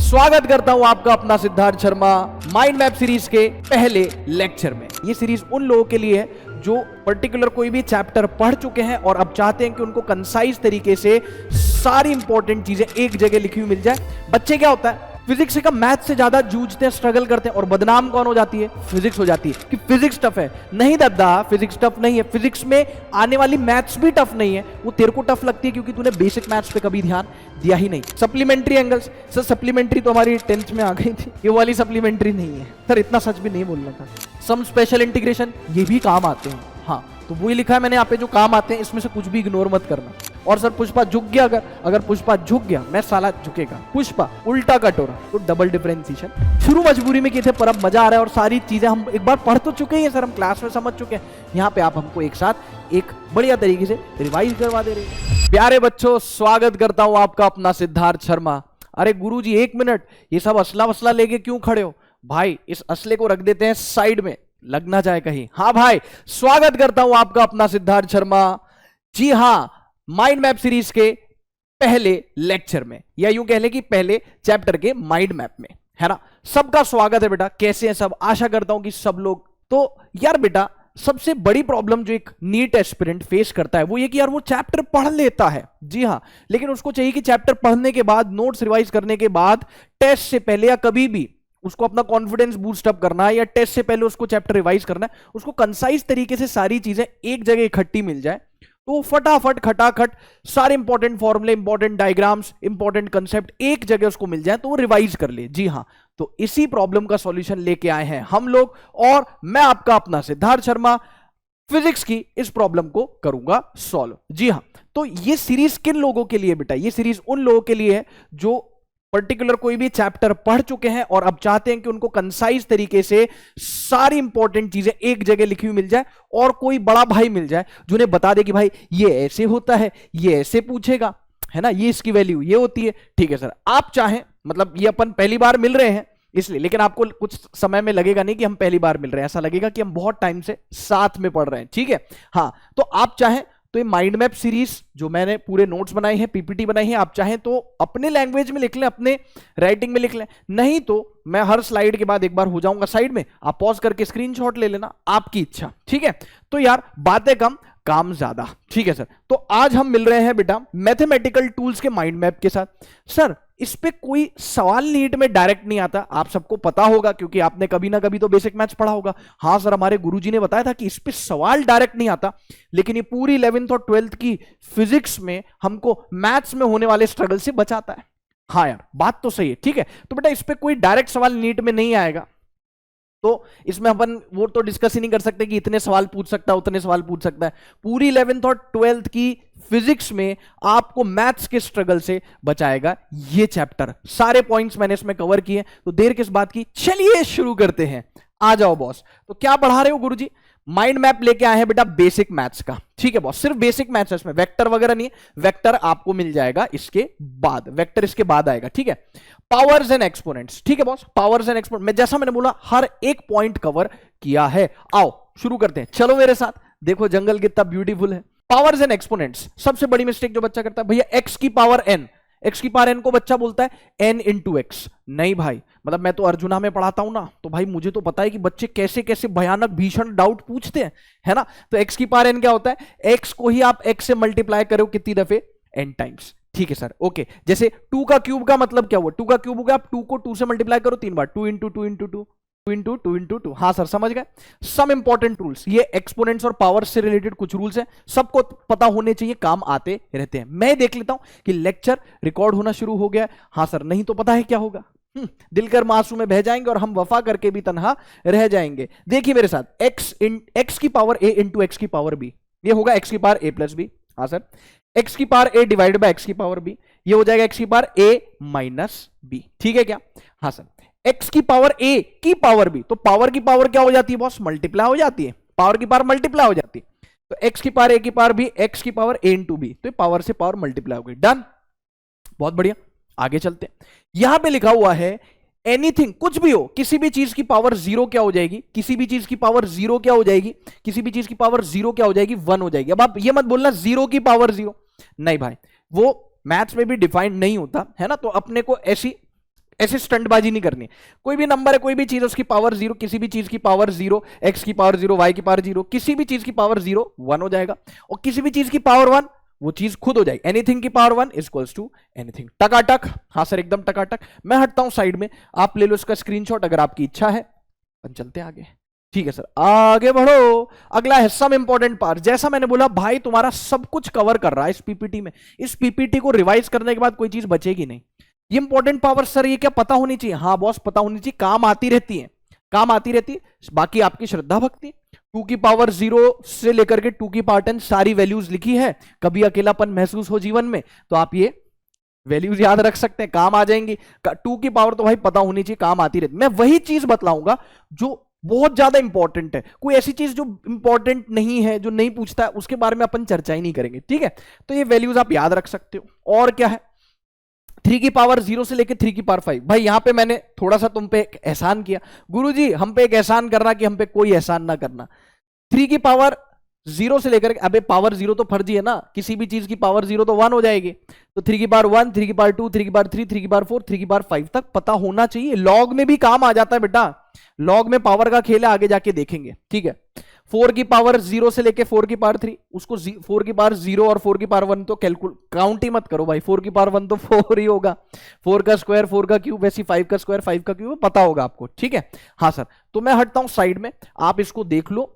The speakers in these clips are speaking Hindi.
स्वागत करता हूं आपका अपना Siddharth Sharma mind map series के पहले लेक्चर में। ये सीरीज उन लोगों के लिए है जो पर्टिकुलर कोई भी चैप्टर पढ़ चुके हैं और अब चाहते हैं कि उनको कंसाइज तरीके से सारी इंपॉर्टेंट चीजें एक जगह लिखी हुई मिल जाए। बच्चे क्या होता है, फिजिक्स का मैथ से ज्यादा जूझते हैं, स्ट्रगल करते हैं और बदनाम कौन हो जाती है? फिजिक्स हो जाती है कि फिजिक्स टफ है। नहीं दादा, फिजिक्स टफ नहीं है। फिजिक्स में आने वाली मैथ्स भी टफ नहीं है, वो तेरे को टफ लगती है क्योंकि तूने बेसिक मैथ्स पे कभी ध्यान दिया ही नहीं। सप्लीमेंट्री एंगल्स, सर सप्लीमेंट्री तो हमारी 10th में आ गई थी, ये वाली सप्लीमेंट्री नहीं है सर, इतना सच भी नहीं बोलना था। सम स्पेशल इंटीग्रेशन, ये भी काम आते हैं। हाँ, तो वही लिखा है मैंने यहाँ पे जो काम आते हैं, इसमें से कुछ भी इग्नोर मत करना। और सर पुष्पा झुक गया, अगर पुष्पा झुक गया मैं साला झुकेगा। पुष्पा उल्टा कटोरा, तो डबल डिफरेंशिएशन। शुरू मजबूरी में किए थे पर अब मजा आ रहा है और सारी चीजें हम एक बार पढ़ तो चुके हैं सर, हम क्लास में समझ चुके हैं। यहाँ पे आप हमको एक साथ एक बढ़िया तरीके से रिवाइज करवा दे रहे हैं। प्यारे बच्चों, स्वागत करता हूं आपका अपना सिद्धार्थ शर्मा। अरे गुरुजी एक मिनट, ये सब असला वसला लेके क्यों खड़े हो? भाई इस असले को रख देते हैं साइड में, लग ना जाए कहीं। हाँ भाई, स्वागत करता हूं आपका अपना सिद्धार्थ शर्मा। जी हाँ, माइंड मैप सीरीज के पहले लेक्चर में, या यूं कह लें कि पहले चैप्टर के माइंड मैप में, है ना। सबका स्वागत है बेटा। कैसे हैं सब? आशा करता हूं कि सब लोग। तो यार बेटा, सबसे बड़ी प्रॉब्लम जो एक नीट एस्पिरेंट फेस करता है वो ये कि यार वो चैप्टर पढ़ लेता है, जी हाँ, लेकिन उसको चाहिए कि चैप्टर पढ़ने के बाद, नोट्स रिवाइज करने के बाद, टेस्ट से पहले या कभी भी उसको अपना कॉन्फिडेंस बूस्ट अप करना है या टेस्ट से पहले उसको चैप्टर रिवाइज करना है, उसको कंसाइज तरीके से सारी चीजें एक जगह इकट्ठी मिल जाए तो फटाफट खटाखट सारे इंपॉर्टेंट फॉर्मूले, इंपॉर्टेंट डायग्राम्स, इंपॉर्टेंट कंसेप्ट एक जगह उसको मिल जाए तो वो रिवाइज कर ले। जी हाँ, तो इसी प्रॉब्लम का सॉल्यूशन लेके आए हैं हम लोग, और मैं आपका अपना सिद्धार्थ शर्मा फिजिक्स की इस प्रॉब्लम को करूंगा सॉल्व। जी हाँ, तो ये सीरीज किन लोगों के लिए बेटा? ये सीरीज उन लोगों के लिए है जो पर्टिकुलर कोई भी चैप्टर पढ़ चुके हैं और अब चाहते हैं कि उनको कंसाइज तरीके से सारी इंपॉर्टेंट चीजें एक जगह लिखी हुई मिल जाए और कोई बड़ा भाई मिल जाए जो उन्हें बता दे कि भाई ये ऐसे होता है, ये ऐसे पूछेगा, है ना, ये इसकी वैल्यू ये होती है। ठीक है सर, आप चाहें, मतलब ये अपन पहली बार मिल रहे हैं इसलिए, लेकिन आपको कुछ समय में लगेगा नहीं कि हम पहली बार मिल रहे हैं, ऐसा लगेगा कि हम बहुत टाइम से साथ में पढ़ रहे हैं। ठीक है, हाँ, तो आप चाहें तो ये माइंड मैप सीरीज जो मैंने पूरे नोट्स बनाए हैं, पीपीटी बनाई है, आप चाहें तो अपने लैंग्वेज में लिख लें, अपने राइटिंग में लिख लें, नहीं तो मैं हर स्लाइड के बाद एक बार हो जाऊंगा साइड में, आप पॉज करके स्क्रीनशॉट ले लेना, आपकी इच्छा। ठीक है, तो यार बातें कम काम ज्यादा। ठीक है सर, तो आज हम मिल रहे हैं बेटा मैथमेटिकल टूल्स के माइंड मैप के साथ। सर इस पे कोई सवाल नीट में डायरेक्ट नहीं आता, आप सबको पता होगा क्योंकि आपने कभी ना कभी तो बेसिक मैथ्स पढ़ा होगा। हाँ सर, हमारे गुरुजी ने बताया था कि इस पे सवाल डायरेक्ट नहीं आता, लेकिन ये पूरी 11th और 12th की फिजिक्स में हमको मैथ्स में होने वाले स्ट्रगल से बचाता है। हाँ यार, बात तो सही है। ठीक है, तो बेटा इस पे कोई डायरेक्ट सवाल नीट में नहीं आएगा, तो इसमें अपन वो तो डिस्कस ही नहीं कर सकते कि इतने सवाल पूछ सकता है, उतने सवाल पूछ सकता है। पूरी 11th और 12th की फिजिक्स में आपको मैथ्स के स्ट्रगल से बचाएगा ये चैप्टर। सारे पॉइंट्स मैंने इसमें कवर किए, तो देर किस बात की, चलिए शुरू करते हैं। आ जाओ बॉस। तो क्या पढ़ा रहे हो गुरुजी? माइंड मैप लेके आए हैं बेटा बेसिक मैथ्स का। ठीक है बॉस, सिर्फ बेसिक मैथ्स है, इसमें वेक्टर वगैरह नहीं है, वेक्टर आपको मिल जाएगा इसके बाद, वेक्टर इसके बाद आएगा। ठीक है, पावर्स एंड एक्सपोनेंट्स। ठीक है बॉस, पावर्स एंड एक्सपोनेंट में जैसा मैंने बोला हर एक पॉइंट कवर किया है। आओ शुरू करते हैं, चलो मेरे साथ। देखो जंगल कितना ब्यूटीफुल है। पावर्स एंड एक्सपोनेंट्स, सबसे बड़ी मिस्टेक जो बच्चा करता है, भैया एक्स की पावर एन, एक्स की पावर एन को बच्चा बोलता है एन इंटू एक्स। नहीं भाई, मतलब मैं तो अर्जुना में पढ़ाता हूं ना, तो भाई मुझे तो पता है कि बच्चे कैसे कैसे भयानक भीषण डाउट पूछते हैं, है ना। तो एक्स की पावर एन क्या होता है? एक्स को ही आप एक्स से मल्टीप्लाई करो कितनी दफे? N times. ठीक है सर, ओके। जैसे 2 का क्यूब का मतलब क्या हुआ? 2 का क्यूब हो गया, आप 2 को 2 से मल्टीप्लाई करो 3 बार, 2 इंटू 2 इंटू 2, 2 इंटू 2 इंटू 2। हाँ सर, समझ गए। सम इंपॉर्टेंट रूल्स, ये एक्सपोनेंट्स और पावर से रिलेटेड कुछ रूल्स हैं, सबको पता होने चाहिए, काम आते रहते हैं। मैं देख लेता हूं कि लेक्चर रिकॉर्ड होना शुरू हो गया। हाँ सर, नहीं तो पता है क्या होगा, दिलकर मासूम में बह जाएंगे और हम वफा करके भी तन्हा रह जाएंगे। देखिए मेरे साथ, एक्स की पावर ए इंटू एक्स की पावर बी, ये होगा एक्स की पावर ए प्लस बी। हाँ सर, एक्स की power A divide by x की पावर बी, ये हो जाएगा एक्स की पावर ए माइनस बी। ठीक है क्या? हाँ सर, एक्स की पावर ए की पावर बी, तो पावर की पावर क्या हो जाती है बॉस? मल्टीप्लाई हो जाती है, पावर की पावर मल्टीप्लाई हो जाती है। तो एक्स की पावर ए की पावर बी, एक्स की पावर ए इंटू बी, तो पावर से पावर मल्टीप्लाई हो गई। डन, बहुत बढ़िया, आगे चलते हैं। यहां पे लिखा हुआ है एनीथिंग, कुछ भी हो, किसी भी चीज की पावर 0 क्या हो जाएगी? किसी भी चीज की पावर 0 क्या हो जाएगी? किसी भी चीज की पावर 0 क्या हो जाएगी? 1 हो जाएगी। अब आप ये मत बोलना 0 की पावर 0, नहीं भाई, वो मैथ्स में भी डिफाइंड नहीं होता है ना, तो अपने को ऐसी ऐसे स्टंटबाजी नहीं करनी। कोई भी नंबर है, कोई भी चीज, उसकी पावर जीरो, किसी भी चीज की पावर जीरो, एक्स की पावर जीरो, वाई की पावर जीरो, किसी भी चीज की पावर जीरो 1 हो जाएगा, और किसी भी चीज की पावर 1 वो चीज खुद हो जाएगी। एनीथिंग की power 1 is equals to anything. टकाटक, हाँ सर एकदम टकाटक। मैं हटता हूं साइड में, आप ले लो इसका स्क्रीनशॉट अगर आपकी इच्छा है, अपन चलते हैं आगे। ठीक है सर, आगे बढ़ो। अगला है सम इंपॉर्टेंट पार्ट। जैसा मैंने बोला भाई तुम्हारा सब कुछ कवर कर रहा है इस पीपीटी में, इस पीपीटी को रिवाइज करने के बाद कोई चीज बचेगी नहीं। ये इंपॉर्टेंट पावर सर ये क्या पता होनी चाहिए? हाँ बॉस पता होनी चाहिए, काम आती रहती है, काम आती रहती है। बाकी आपकी श्रद्धा भक्ति। 2 की पावर 0 से लेकर के 2 की पावर 10 सारी वैल्यूज लिखी है। कभी अकेलापन महसूस हो जीवन में तो आप ये वैल्यूज याद रख सकते हैं, काम आ जाएंगी। 2 की पावर तो भाई पता होनी चाहिए, काम आती रहती। मैं वही चीज बतलाऊंगा जो बहुत ज्यादा इंपॉर्टेंट है। कोई ऐसी चीज जो इंपॉर्टेंट नहीं है, जो नहीं पूछता है, उसके बारे में अपन चर्चा ही नहीं करेंगे। ठीक है, तो ये वैल्यूज आप याद रख सकते हो। और क्या है, 3 की पावर 0 से लेकर 3 की पावर 5। भाई यहां पे मैंने थोड़ा सा तुम पे एक एहसान किया, गुरुजी हम पे एक एहसान करना कि हम पे कोई एहसान ना करना। 3 की पावर 0 से लेकर, अबे पावर 0 तो फर्जी है ना, किसी भी चीज की पावर 0 तो 1 हो जाएगी। तो 3 की पावर 1, 3 की पावर 2, 3 की पावर 3, 3 की पावर 4, 3 की पावर 5 तक पता होना चाहिए। लॉग में भी काम आ जाता है बेटा, लॉग में पावर का खेल है, आगे जाके देखेंगे। ठीक है, 4 की पावर 0 से लेके 4 की पावर 3, उसको 4 की पावर 0 और 4 की पावर 1 तो काउंट ही मत करो भाई, 4 की पावर 1 तो 4 ही होगा। 4 का स्क्वायर 4 का क्यूब, वैसे 5 का स्क्वायर 5 का क्यूब, पता होगा आपको। ठीक है, हाँ सर, तो मैं हटता हूं साइड में, आप इसको देख लो,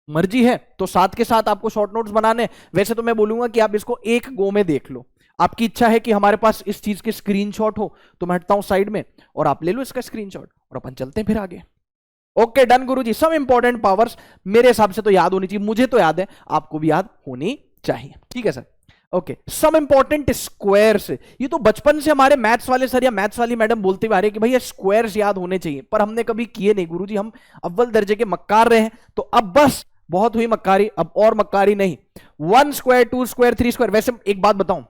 मर्जी है तो साथ के साथ आपको शॉर्ट नोट्स बनाने। वैसे तो मैं बोलूंगा कि आप इसको एक गो में देख लो, आपकी इच्छा है कि हमारे पास इस चीज के स्क्रीनशॉट हो तो मैं हटता हूं साइड में और आप ले लो इसका स्क्रीनशॉट और अपन चलते हैं फिर आगे। ओके डन गुरुजी। सम इंपॉर्टेंट पावर्स मेरे हिसाब से तो याद होनी चाहिए, मुझे तो याद है, आपको भी याद होनी चाहिए। ठीक है sir, okay. Some important squares, ये तो बचपन से हमारे मैथ्स वाले सर या मैथ्स वाली मैडम बोलते हुए आ रहे हैं कि भैया स्क्वायर्स याद होने चाहिए, पर हमने कभी किए नहीं गुरुजी, हम अव्वल दर्जे के मक्कार रहे हैं, तो अब बस बहुत हुई मक्कारी, अब और मक्कारी नहीं। 1 स्क्वायर 2 स्क्वायर 3 स्क्वायर। वैसे एक बात बताऊं,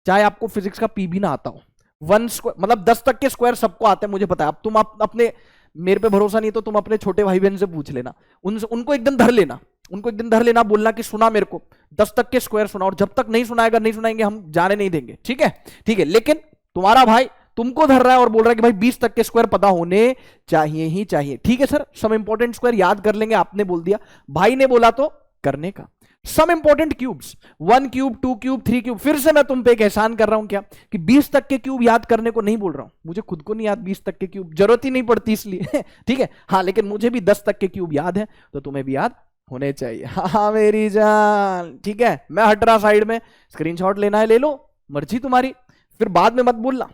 चाहे आपको फिजिक्स का पी भी ना आता हो, 1 स्क्वायर मतलब 10 तक के स्क्वायर सबको आते हैं, मुझे पता है। अब तुम अपने, मेरे पे भरोसा नहीं तो तुम अपने छोटे भाई बहन से पूछ लेना, उनको एक दिन धर लेना, उनको एक दिन धर लेना, बोलना कि सुना मेरे को 10 तक के स्क्वायर सुना, और जब तक नहीं सुनाएगा, नहीं सुनाएंगे हम जाने नहीं देंगे। ठीक है, ठीक है, लेकिन तुम्हारा भाई तुमको धर रहा है और बोल रहा है कि भाई 20 तक के स्क्वायर पता होने चाहिए ही चाहिए। ठीक है सर, सम इंपॉर्टेंट स्क्वायर याद कर लेंगे, आपने बोल दिया, भाई ने बोला तो करने का। Some important cubes, 1 cube 2 cube 3 cube. फिर से मैं तुम पे एक एहसान कर रहा हूं क्या, कि 20 तक के क्यूब याद करने को नहीं बोल रहा हूं, मुझे खुद को नहीं याद 20 तक के क्यूब, जरूरत ही नहीं पड़ती इसलिए। ठीक है, हाँ, लेकिन मुझे भी 10 तक के क्यूब याद है, तो तुम्हें भी याद होने चाहिए। हाँ मेरी जान, ठीक है, मैं हट रहा साइड में, स्क्रीनशॉट लेना है ले लो, मर्जी तुम्हारी, फिर बाद में मत बोलना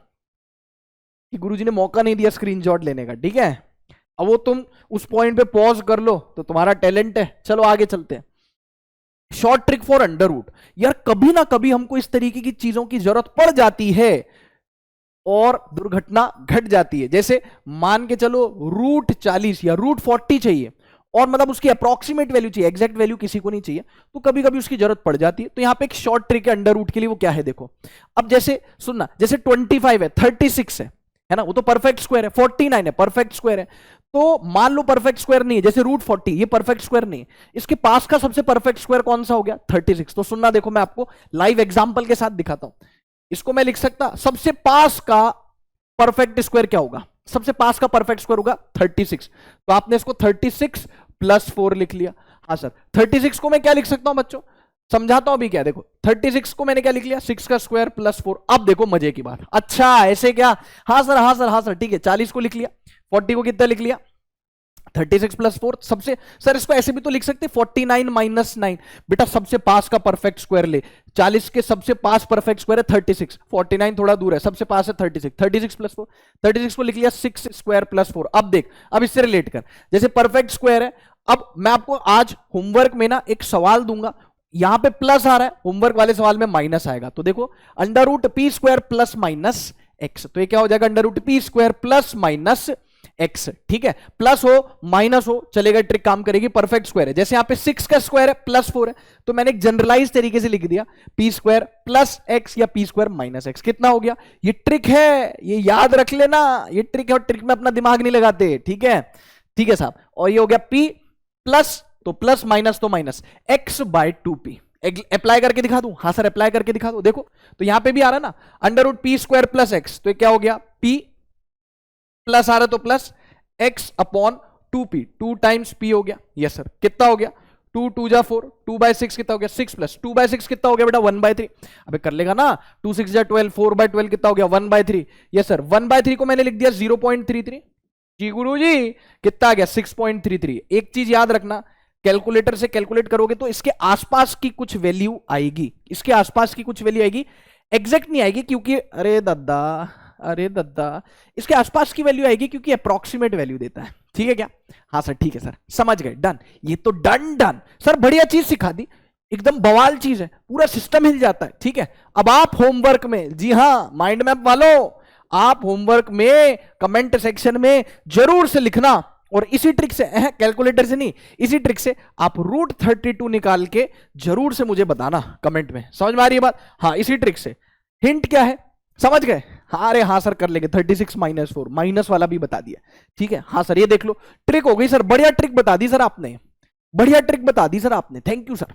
कि गुरुजी ने मौका नहीं दिया स्क्रीनशॉट लेने का। ठीक है, अब वो तुम उस पॉइंट पे पॉज कर लो तो तुम्हारा टैलेंट है। चलो आगे चलते हैं। Short trick for under root. यार कभी ना कभी हमको इस तरीके की चीजों की जरूरत पड़ जाती है और दुर्घटना घट जाती है। जैसे मान के चलो रूट 40 या रूट 40 चाहिए, और मतलब उसकी अप्रोक्सीमेट वैल्यू चाहिए, एग्जैक्ट वैल्यू किसी को नहीं चाहिए, तो कभी कभी उसकी जरूरत पड़ जाती है। तो यहां पे एक शॉर्ट ट्रिक है अंडर रूट के लिए, वो क्या है देखो। अब जैसे सुनना, जैसे 25 है, 36 है ना, वो तो परफेक्ट स्क्वायर है, 49 है परफेक्ट स्क्वायर है, तो मान लो परफेक्ट स्क्वायर नहीं है, जैसे रूट 40 ये परफेक्ट स्क्वायर नहीं है, इसके पास का सबसे परफेक्ट स्क्वायर कौन सा हो गया, 36। तो सुनना, देखो मैं आपको लाइव एग्जांपल के साथ दिखाता हूं। इसको मैं लिख सकता, सबसे पास का परफेक्ट स्क्वायर क्या होगा, सबसे पास का परफेक्ट स्क्वायर होगा 36, तो आपने इसको 36 + 4 लिख लिया। हाँ सर, 36 को मैं क्या लिख सकता हूं बच्चों, समझाता हूं अभी क्या, देखो 36 को मैंने क्या लिख लिया, 6 का स्क्वायर + 4। अब देखो मजे की बात, अच्छा ऐसे क्या, हाँ सर हाँ सर हाँ सर, ठीक है, 40 को लिख लिया, 40 को कितना लिख लिया, 36 + 4। सबसे, सर इसको ऐसे भी तो लिख सकते 49 - 9। बेटा सबसे पास का परफेक्ट स्क्वायर ले, 40 के सबसे पास परफेक्ट स्क्वायर है 36, 49 थोड़ा दूर है, सबसे पास है 36, 36 + 4, 36 को लिख लिया 6 स्क्वायर + 4। अब देख, अब इससे रिलेट कर, जैसे परफेक्ट स्क्वायर है, अब मैं आपको आज होमवर्क में ना एक सवाल दूंगा, यहां पे प्लस आ रहा है, होमवर्क वाले सवाल में माइनस आएगा, तो देखो √p² ± x, तो ये क्या हो जाएगा, √p² ± x। ठीक है, प्लस हो माइनस हो चलेगा, ट्रिक काम करेगी, परफेक्ट स्क्वायर है। जैसे यहां पे 6 का स्क्वायर है +4 है, तो मैंने एक जनरलाइज तरीके से लिख दिया p² + x या p² - x। कितना हो गया, ये ट्रिक है, ये याद रख लेना, ये ट्रिक है, और ट्रिक में अपना दिमाग नहीं लगाते। ठीक है, ठीक है साहब, और ये हो गया p प्लस, तो प्लस माइनस तो माइनस, x/2p। अप्लाई करके दिखा दूं, हाँ सर अप्लाई करके दिखा दो, देखो तो यहां पे भी आ रहा है ना, √p² + x, तो क्या हो गया p प्लस आ रहा है तो plus x upon 2p, 2 times p हो गया। यस सर, कितना हो गया? 2 2 जा 4, 2/6 कितना हो गया? 6 प्लस 2/6 कितना हो गया बेटा? 1/3। अबे कर लेगा ना, 2 6 जा 12, 4/12 कितना हो गया? 1/3। यस सर, 1/3 को मैंने लिख दिया 0.33। जी गुरु जी, कितना आ गया? 6.33। एक चीज याद रखना, कैलकुलेटर से कैलकुलेट करोगे तो इसके आसपास की कुछ वैल्यू आएगी, इसके आसपास की कुछ वैल्यू आएगी, एग्जैक्ट नहीं आएगी क्योंकि अरे दद्दा इसके आसपास की वैल्यू आएगी क्योंकि अप्रोक्सीमेट वैल्यू देता है। ठीक है क्या? हाँ सर ठीक है सर, समझ गए, डन। ये तो डन सर, बढ़िया चीज सिखा दी, एकदम बवाल चीज है, पूरा सिस्टम हिल जाता है। ठीक है, अब आप होमवर्क में, जी हाँ माइंड मैप वालों, आप होमवर्क में कमेंट सेक्शन में जरूर से लिखना, और इसी ट्रिक से, कैलकुलेटर से नहीं, इसी ट्रिक से आप √32 निकाल के जरूर से मुझे बताना कमेंट में। समझ में आ रही है बात? हाँ, इसी ट्रिक से। हिंट क्या है, समझ गए? हाँ, अरे हाँ सर कर लेंगे, 36 - 4 माइनस वाला भी बता दिया। ठीक है, हाँ सर ये देख लो, ट्रिक हो गई सर, बढ़िया ट्रिक बता दी सर आपने, बढ़िया ट्रिक बता दी सर आपने, थैंक यू सर।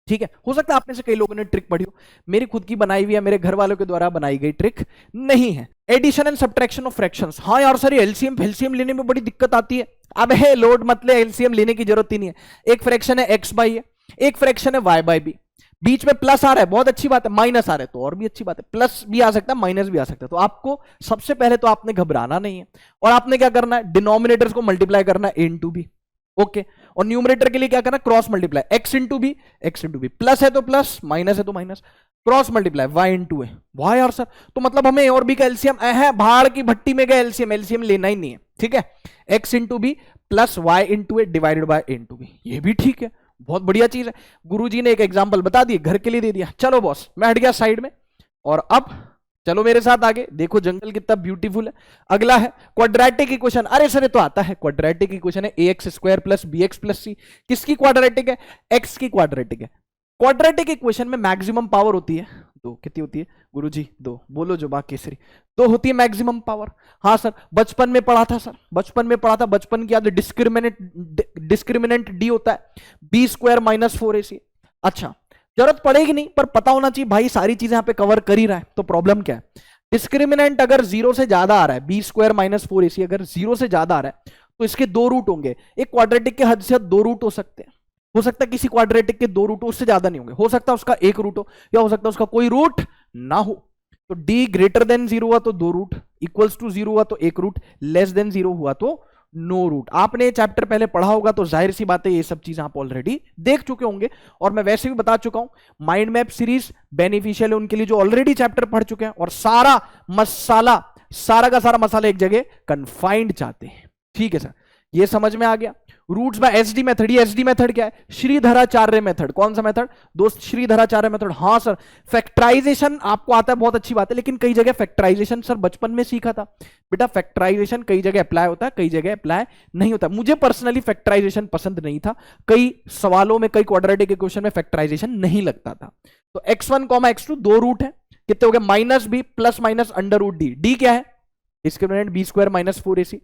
ठीक है, हो सकता है आप में से कई लोगों ने ट्रिक पढ़ी हो, मेरी खुद की बनाई हुई है, मेरे घर वालों के द्वारा बनाई गई ट्रिक नहीं है। Addition and subtraction of fractions. हाँ यार सर, एलसीएम लेने में बड़ी दिक्कत आती है। अब है लोड मत ले, एलसीएम लेने की जरूरत ही नहीं है। एक फ्रैक्शन है x बाई है, एक फ्रैक्शन है y बाई बी, बीच में प्लस आ रहा है, बहुत अच्छी बात है, माइनस आ रहा है तो और भी अच्छी बात है, प्लस भी आ सकता है माइनस भी आ सकता है। तो आपको सबसे पहले तो आपने घबराना नहीं है, और आपने क्या करना है, डिनोमिनेटर्स को मल्टीप्लाई करना है इंटू बी। ओके, और न्यूमरेटर के लिए क्या करना, cross multiply, x into B, plus है तो प्लस, माइनस है तो minus, cross multiply y into A. वाह यार सर, तो मतलब हमें ए और बी का एलसीएम है, भाड़ की भट्टी में गया एलसीएम लेना ही नहीं है। ठीक है, x into B plus y into A divided by A into B, ये भी ठीक है, बहुत बढ़िया चीज है। गुरुजी ने एक एग्जांपल बता दिए, घर के लिए दे दिया। चलो बॉस, मैं हट गया साइड में, और अब चलो मेरे साथ आगे, देखो जंगल कितना ब्यूटीफुल है। अगला है क्वाड्रेटिक इक्वेशन। अरे सर ये तो आता है, क्वाड्रेटिक इक्वेशन है ax square plus bx plus c। किसकी क्वाड्रेटिक है? x की क्वाड्रेटिक है। क्वाड्रेटिक इक्वेशन में मैक्सिमम पावर होती है 2। कितनी होती है गुरुजी? 2। बोलो जो बाकी केसरी, 2 होती है मैक्सिमम पावर। हाँ सर, बचपन में पढ़ा था सर, बचपन की याद, डिस्क्रिमिनेंट डी होता है b स्क्वायर माइनस 4ac। अच्छा, जरूरत पड़ेगी नहीं, पर पता होना चाहिए भाई, सारी चीजें यहां पे कवर कर ही रहा है, तो प्रॉब्लम क्या है? डिस्क्रिमिनेंट अगर 0 से ज्यादा आ रहा है, बी स्क्वायर माइनस 4ac अगर 0 से ज्यादा आ रहा है, तो इसके 2 रूट होंगे। एक क्वाड्रेटिक के हद से हद 2 रूट हो सकते हैं, हो सकता है किसी क्वाड्रेटिक के 2 रूट हो, उससे ज्यादा नहीं होंगे, हो सकता है उसका 1 रूट हो, या हो सकता है उसका कोई रूट ना हो। तो d ग्रेटर देन 0 हुआ तो 2 रूट, इक्वल्स टू 0 हुआ तो 1 रूट, लेस देन 0 हुआ तो नो रूट। आपने चैप्टर पहले पढ़ा होगा, तो जाहिर सी बात है ये सब चीज आप ऑलरेडी देख चुके होंगे, और मैं वैसे भी बता चुका हूं, माइंड मैप सीरीज बेनिफिशियल है उनके लिए जो ऑलरेडी चैप्टर पढ़ चुके हैं, और सारा का सारा मसाला एक जगह कंफाइंड चाहते हैं। ठीक है सर, ये समझ में आ गया। Roots by SD method. ये एसडी मेथड क्या है? श्रीधराचार्य मेथड। कौन सा मेथड दोस्त? श्रीधराचार्य मेथड। हाँ सर, फैक्टराइजेशन आपको आता है, बहुत अच्छी बात है, लेकिन कई जगह फैक्टराइजेशन सर बचपन में सीखा था बेटा। फैक्टराइजेशन कई जगह अप्लाई होता है, कई जगह अप्लाई नहीं होता। मुझे पर्सनली फैक्टराइजेशन पसंद नहीं था, कई सवालों में, कई क्वाड्रेटिक इक्वेशन में फैक्टराइजेशन नहीं लगता था। तो x1, x2 2 रूट है, कितने हो गए? Minus B plus minus under root D. D क्या है? Discriminant B square minus 4ac,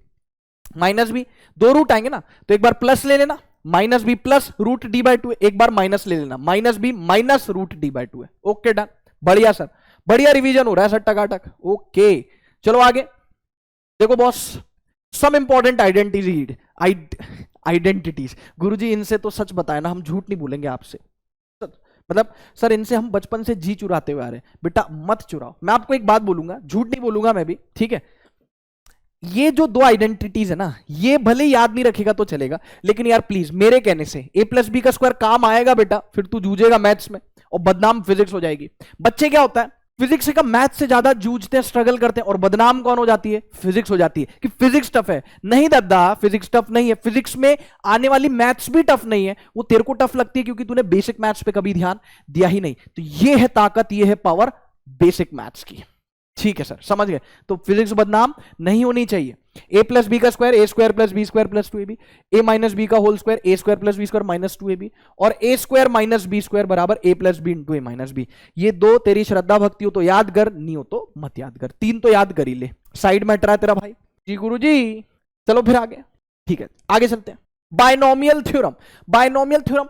minus B, 2 root आएंगे ना, तो एक बार प्लस ले लेना, minus B plus root D by 2, एक बार माइनस ले लेना, minus B minus root D by 2 है। ओके डन, बढ़िया सर, बढ़िया रिवीजन हो रहा है सर, टकाटक। ओके चलो आगे देखो बॉस, सम इंपॉर्टेंट आइडेंटिटीज। गुरुजी इनसे तो सच बताए ना, हम झूठ नहीं बोलेंगे आपसे, मतलब सर इनसे हम बचपन से जी चुराते हुए आ रहे हैं। बेटा मत चुराओ, मैं आपको एक बात बोलूंगा, झूठ नहीं बोलूंगा मैं भी, ठीक है? ये जो 2 आइडेंटिटीज है ना, ये भले याद नहीं रखेगा तो चलेगा, लेकिन यार प्लीज मेरे कहने से a प्लस बी का स्क्वायर काम आएगा बेटा, फिर तू जूझेगा मैथ्स में और बदनाम फिजिक्स हो जाएगी। बच्चे क्या होता है, फिजिक्स का मैथ्स से ज्यादा जूझते हैं, स्ट्रगल करते हैं, और बदनाम कौन हो जाती है? फिजिक्स हो जाती है कि फिजिक्स टफ है। नहीं दादा, फिजिक्स टफ नहीं है, फिजिक्स में आने वाली मैथ्स भी टफ नहीं है, वो तेरे को टफ लगती है क्योंकि तूने बेसिक मैथ्स पे कभी ध्यान दिया ही नहीं। तो ये है ताकत, ये है पावर बेसिक मैथ्स की। ठीक है सर, समझ गए? तो फिजिक्स बदनाम नहीं होनी चाहिए। a प्लस बी का square a square plus B square plus 2ab, a minus B का whole square a square plus B square minus 2ab, और a square minus B square बराबर a plus B into a minus B. ये 2 तेरी श्रद्धा भक्ति हो तो याद कर, नहीं हो तो मत याद कर, 3 तो याद कर ही ले। साइड में हट तेरा भाई। जी गुरु जी, चलो फिर आगे। ठीक है आगे चलते हैं। Binomial theorem. बायनोमियल थ्योरम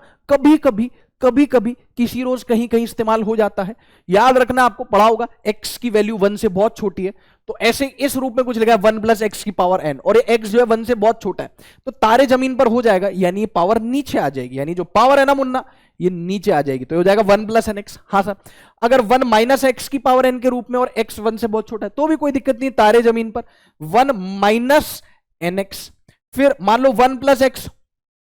कभी कभी किसी रोज कहीं कहीं इस्तेमाल हो जाता है। याद रखना, आपको पढ़ा होगा x की वैल्यू 1 से बहुत छोटी है, तो ऐसे इस रूप में कुछ लिखा है 1 प्लस एक्स की पावर n, और ये x जो है 1 से बहुत छोटा है, तो तारे जमीन पर हो जाएगा, यानी ये पावर नीचे आ जाएगी, यानी जो पावर है ना मुन्ना ये नीचे आ जाएगी, तो हो जाएगा 1 प्लस एन एक्स। हाँ सर, अगर 1 माइनस एक्स की पावर n के रूप में और x 1 से बहुत छोटा है तो भी कोई दिक्कत नहीं, तारे जमीन पर 1 माइनस एन एक्स, फिर मान लो 1 plus x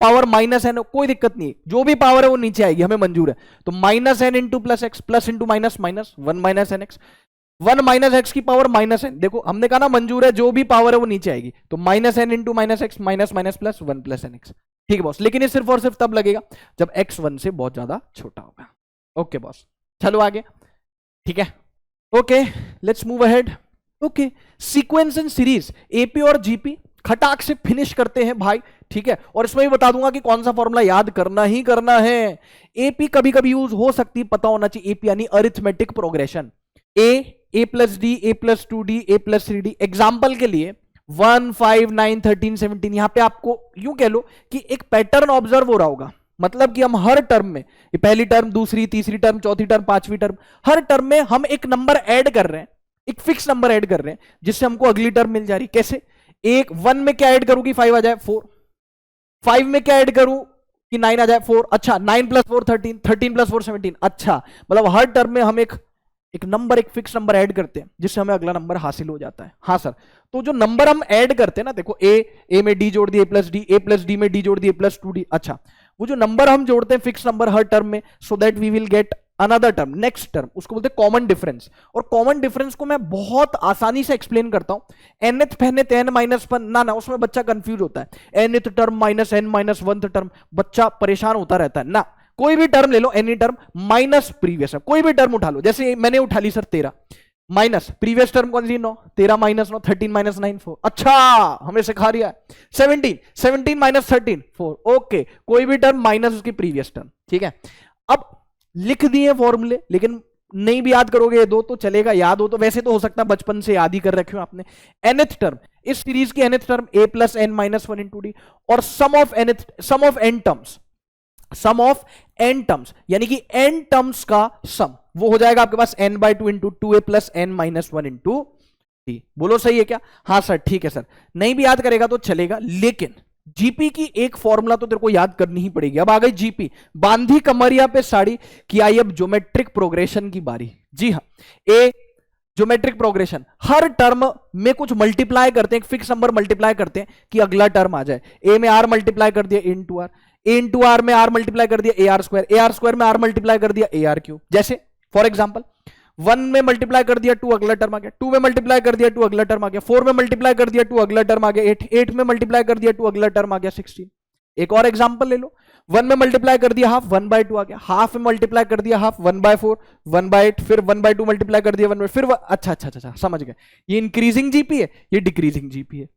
power minus n, कोई दिक्कत नहीं, जो भी पावर है वो नीचे आएगी, हमें मंजूर है। तो minus n into plus x, plus into minus minus, 1 minus n x, 1 minus x की पावर माइनस एन, देखो हमने कहा ना मंजूर है, जो भी पावर है वो नीचे आएगी, तो minus n into minus x, minus minus plus 1 plus n x. ठीक है बॉस, लेकिन ये सिर्फ और सिर्फ तब लगेगा जब एक्स 1 से बहुत ज्यादा छोटा होगा। ओके बॉस, चलो आगे। ठीक है, okay let's move ahead. Okay, sequence and series, AP और जीपी खटाक से फिनिश करते हैं भाई। ठीक है, और इसमें भी बता दूंगा कि कौन सा फॉर्मूला याद करना ही करना है। एपी कभी कभी यूज हो सकती, पता होना चाहिए, एपी यानी अरिथमेटिक प्रोग्रेशन, ए प्लस डी, ए प्लस 2d, ए प्लस 3d। एग्जाम्पल के लिए 1 5 9 13 17, यहां पे आपको यूं कह लो कि एक पैटर्न ऑब्जर्व हो रहा होगा, मतलब कि हम हर टर्म में, ये पहली टर्म, दूसरी, तीसरी टर्म, चौथी टर्म, पांचवी टर्म, हर टर्म में हम एक नंबर ऐड कर रहे हैं, एक फिक्स नंबर ऐड कर रहे हैं, जिससे हमको अगली टर्म मिल जा रही। कैसे? एक 1 में क्या ऐड करूं कि 5 आ जाए 4, 5 में क्या ऐड करूं कि 9 आ जाए 4, अच्छा 9 प्लस 4 13, 13 प्लस 4 17, अच्छा मतलब हर टर्म में हम एक नंबर, एक फिक्स नंबर ऐड करते हैं, जिससे हमें अगला नंबर हासिल हो जाता है। हाँ सर, तो जो नंबर हम ऐड करते हैं ना, देखो ए में डी जोड़ दिए, ए प्लस डी में डी जोड़ दिए, प्लस 2d, अच्छा वो जो नंबर हम जोड़ते हैं फिक्स नंबर हर टर्म में, so that we will get another term, next term, उसको बोलते हैं कॉमन डिफरेंस। और कॉमन डिफरेंस को मैं बहुत आसानी से एक्सप्लेन करता हूं, nth पहनथ n माइनस 1 ना, उसमें बच्चा कंफ्यूज होता है, nth term minus n minus 1th term, बच्चा परेशान होता रहता है ना। कोई भी टर्म ले लो, एनी टर्म माइनस प्रीवियस, कोई भी टर्म उठा लो, जैसे मैंने उठा ली सर 13 माइनस प्रीवियस टर्म कौन सी, 9, 13 माइनस 9, 13 माइनस 9 4, अच्छा हमें सिखा रहा है। 17 माइनस 13 4, ओके, कोई भी टर्म माइनस उसकी प्रीवियस टर्म। ठीक है, अब लिख दिए फॉर्मूले, लेकिन नहीं भी याद करोगे ये दो तो चलेगा, याद हो तो, वैसे तो हो सकता है बचपन से याद ही कर रखे हो आपने। nth टर्म, इस सीरीज की nth term a plus n minus 1 into D, और सम ऑफ n टर्म्स यानी कि n टर्म्स का सम, वो हो जाएगा आपके पास n by 2 into 2a plus n minus 1 into D. बोलो सही है क्या? हाँ सर ठीक है सर, नहीं भी याद करेगा तो चलेगा, लेकिन जीपी की एक फॉर्मूला तो तेरे को याद करनी ही पड़ेगी। अब आ गई जीपी, बांधी कमरिया पे साड़ी की आई अब ज्योमेट्रिक प्रोग्रेशन की बारी। जी हाँ, ए ज्योमेट्रिक प्रोग्रेशन, हर टर्म में कुछ मल्टीप्लाई करते हैं, एक फिक्स नंबर मल्टीप्लाई करते हैं कि अगला टर्म आ जाए। ए में आर मल्टीप्लाई कर दिया, A into R, A into R में आर मल्टीप्लाई कर दिया, ए आर स्क्वायर में आर मल्टीप्लाई कर दिया, ए आर क्यूब। जैसे फॉर एग्जाम्पल 1 में मल्टीप्लाई कर दिया 2, अगला टर्म आ गया, 2 में मल्टीप्लाई कर दिया 2, अगला टर्म आ गया, 4 में मल्टीप्लाई कर दिया 2, अगला टर्म आ गया 8, 8 में मल्टीप्लाई कर दिया 2, अगला टर्म आ गया 16। एक और एग्जांपल ले लो, 1 में मल्टीप्लाई कर दिया हाफ, 1/2 आ गया, हाफ में मल्टीप्लाई कर दिया हाफ, 1/4, 1/8, फिर 1/2 मल्टीप्लाई कर दिया 1/, फिर अच्छा समझ गए, ये इंक्रीजिंग जीपी है, ये डिक्रीजिंग जीपी है।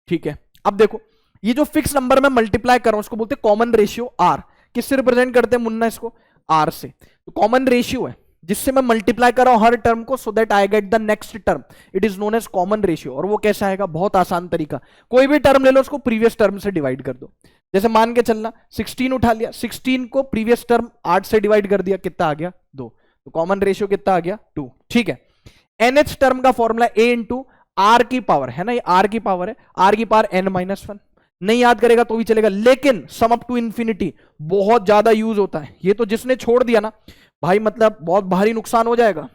ठीक है, अब देखो ये जो फिक्स नंबर में मल्टीप्लाई कर रहा हूं उसको बोलते हैं कॉमन रेशियो आर। किससे रिप्रेजेंट करते हैं मुन्ना इसको? आर से। तो कॉमन रेशियो है जिससे मैं मल्टीप्लाई कर रहा हूं हर टर्म को, so that I get the next term, it is known as common ratio. और वो कैसा आएगा? बहुत आसान तरीका, कोई भी टर्म ले लो उसको प्रीवियस टर्म से डिवाइड कर दो। जैसे मान के चलना 16 उठा लिया, 16 को प्रीवियस टर्म 8 से डिवाइड कर दिया, कितना आ गया? 2। तो कॉमन रेशियो कितना आ गया? 2। ठीक है, nth टर्म का फॉर्मूला a इंटू आर की पावर है ना, ये आर की पावर है, आर की पावर n माइनस 1। नहीं याद करेगा तो भी चलेगा, लेकिन सम अप टू इंफिनिटी बहुत ज्यादा यूज होता है, ये तो जिसने छोड़ दिया ना भाई मतलब बहुत भारी नुकसान हो जाएगा।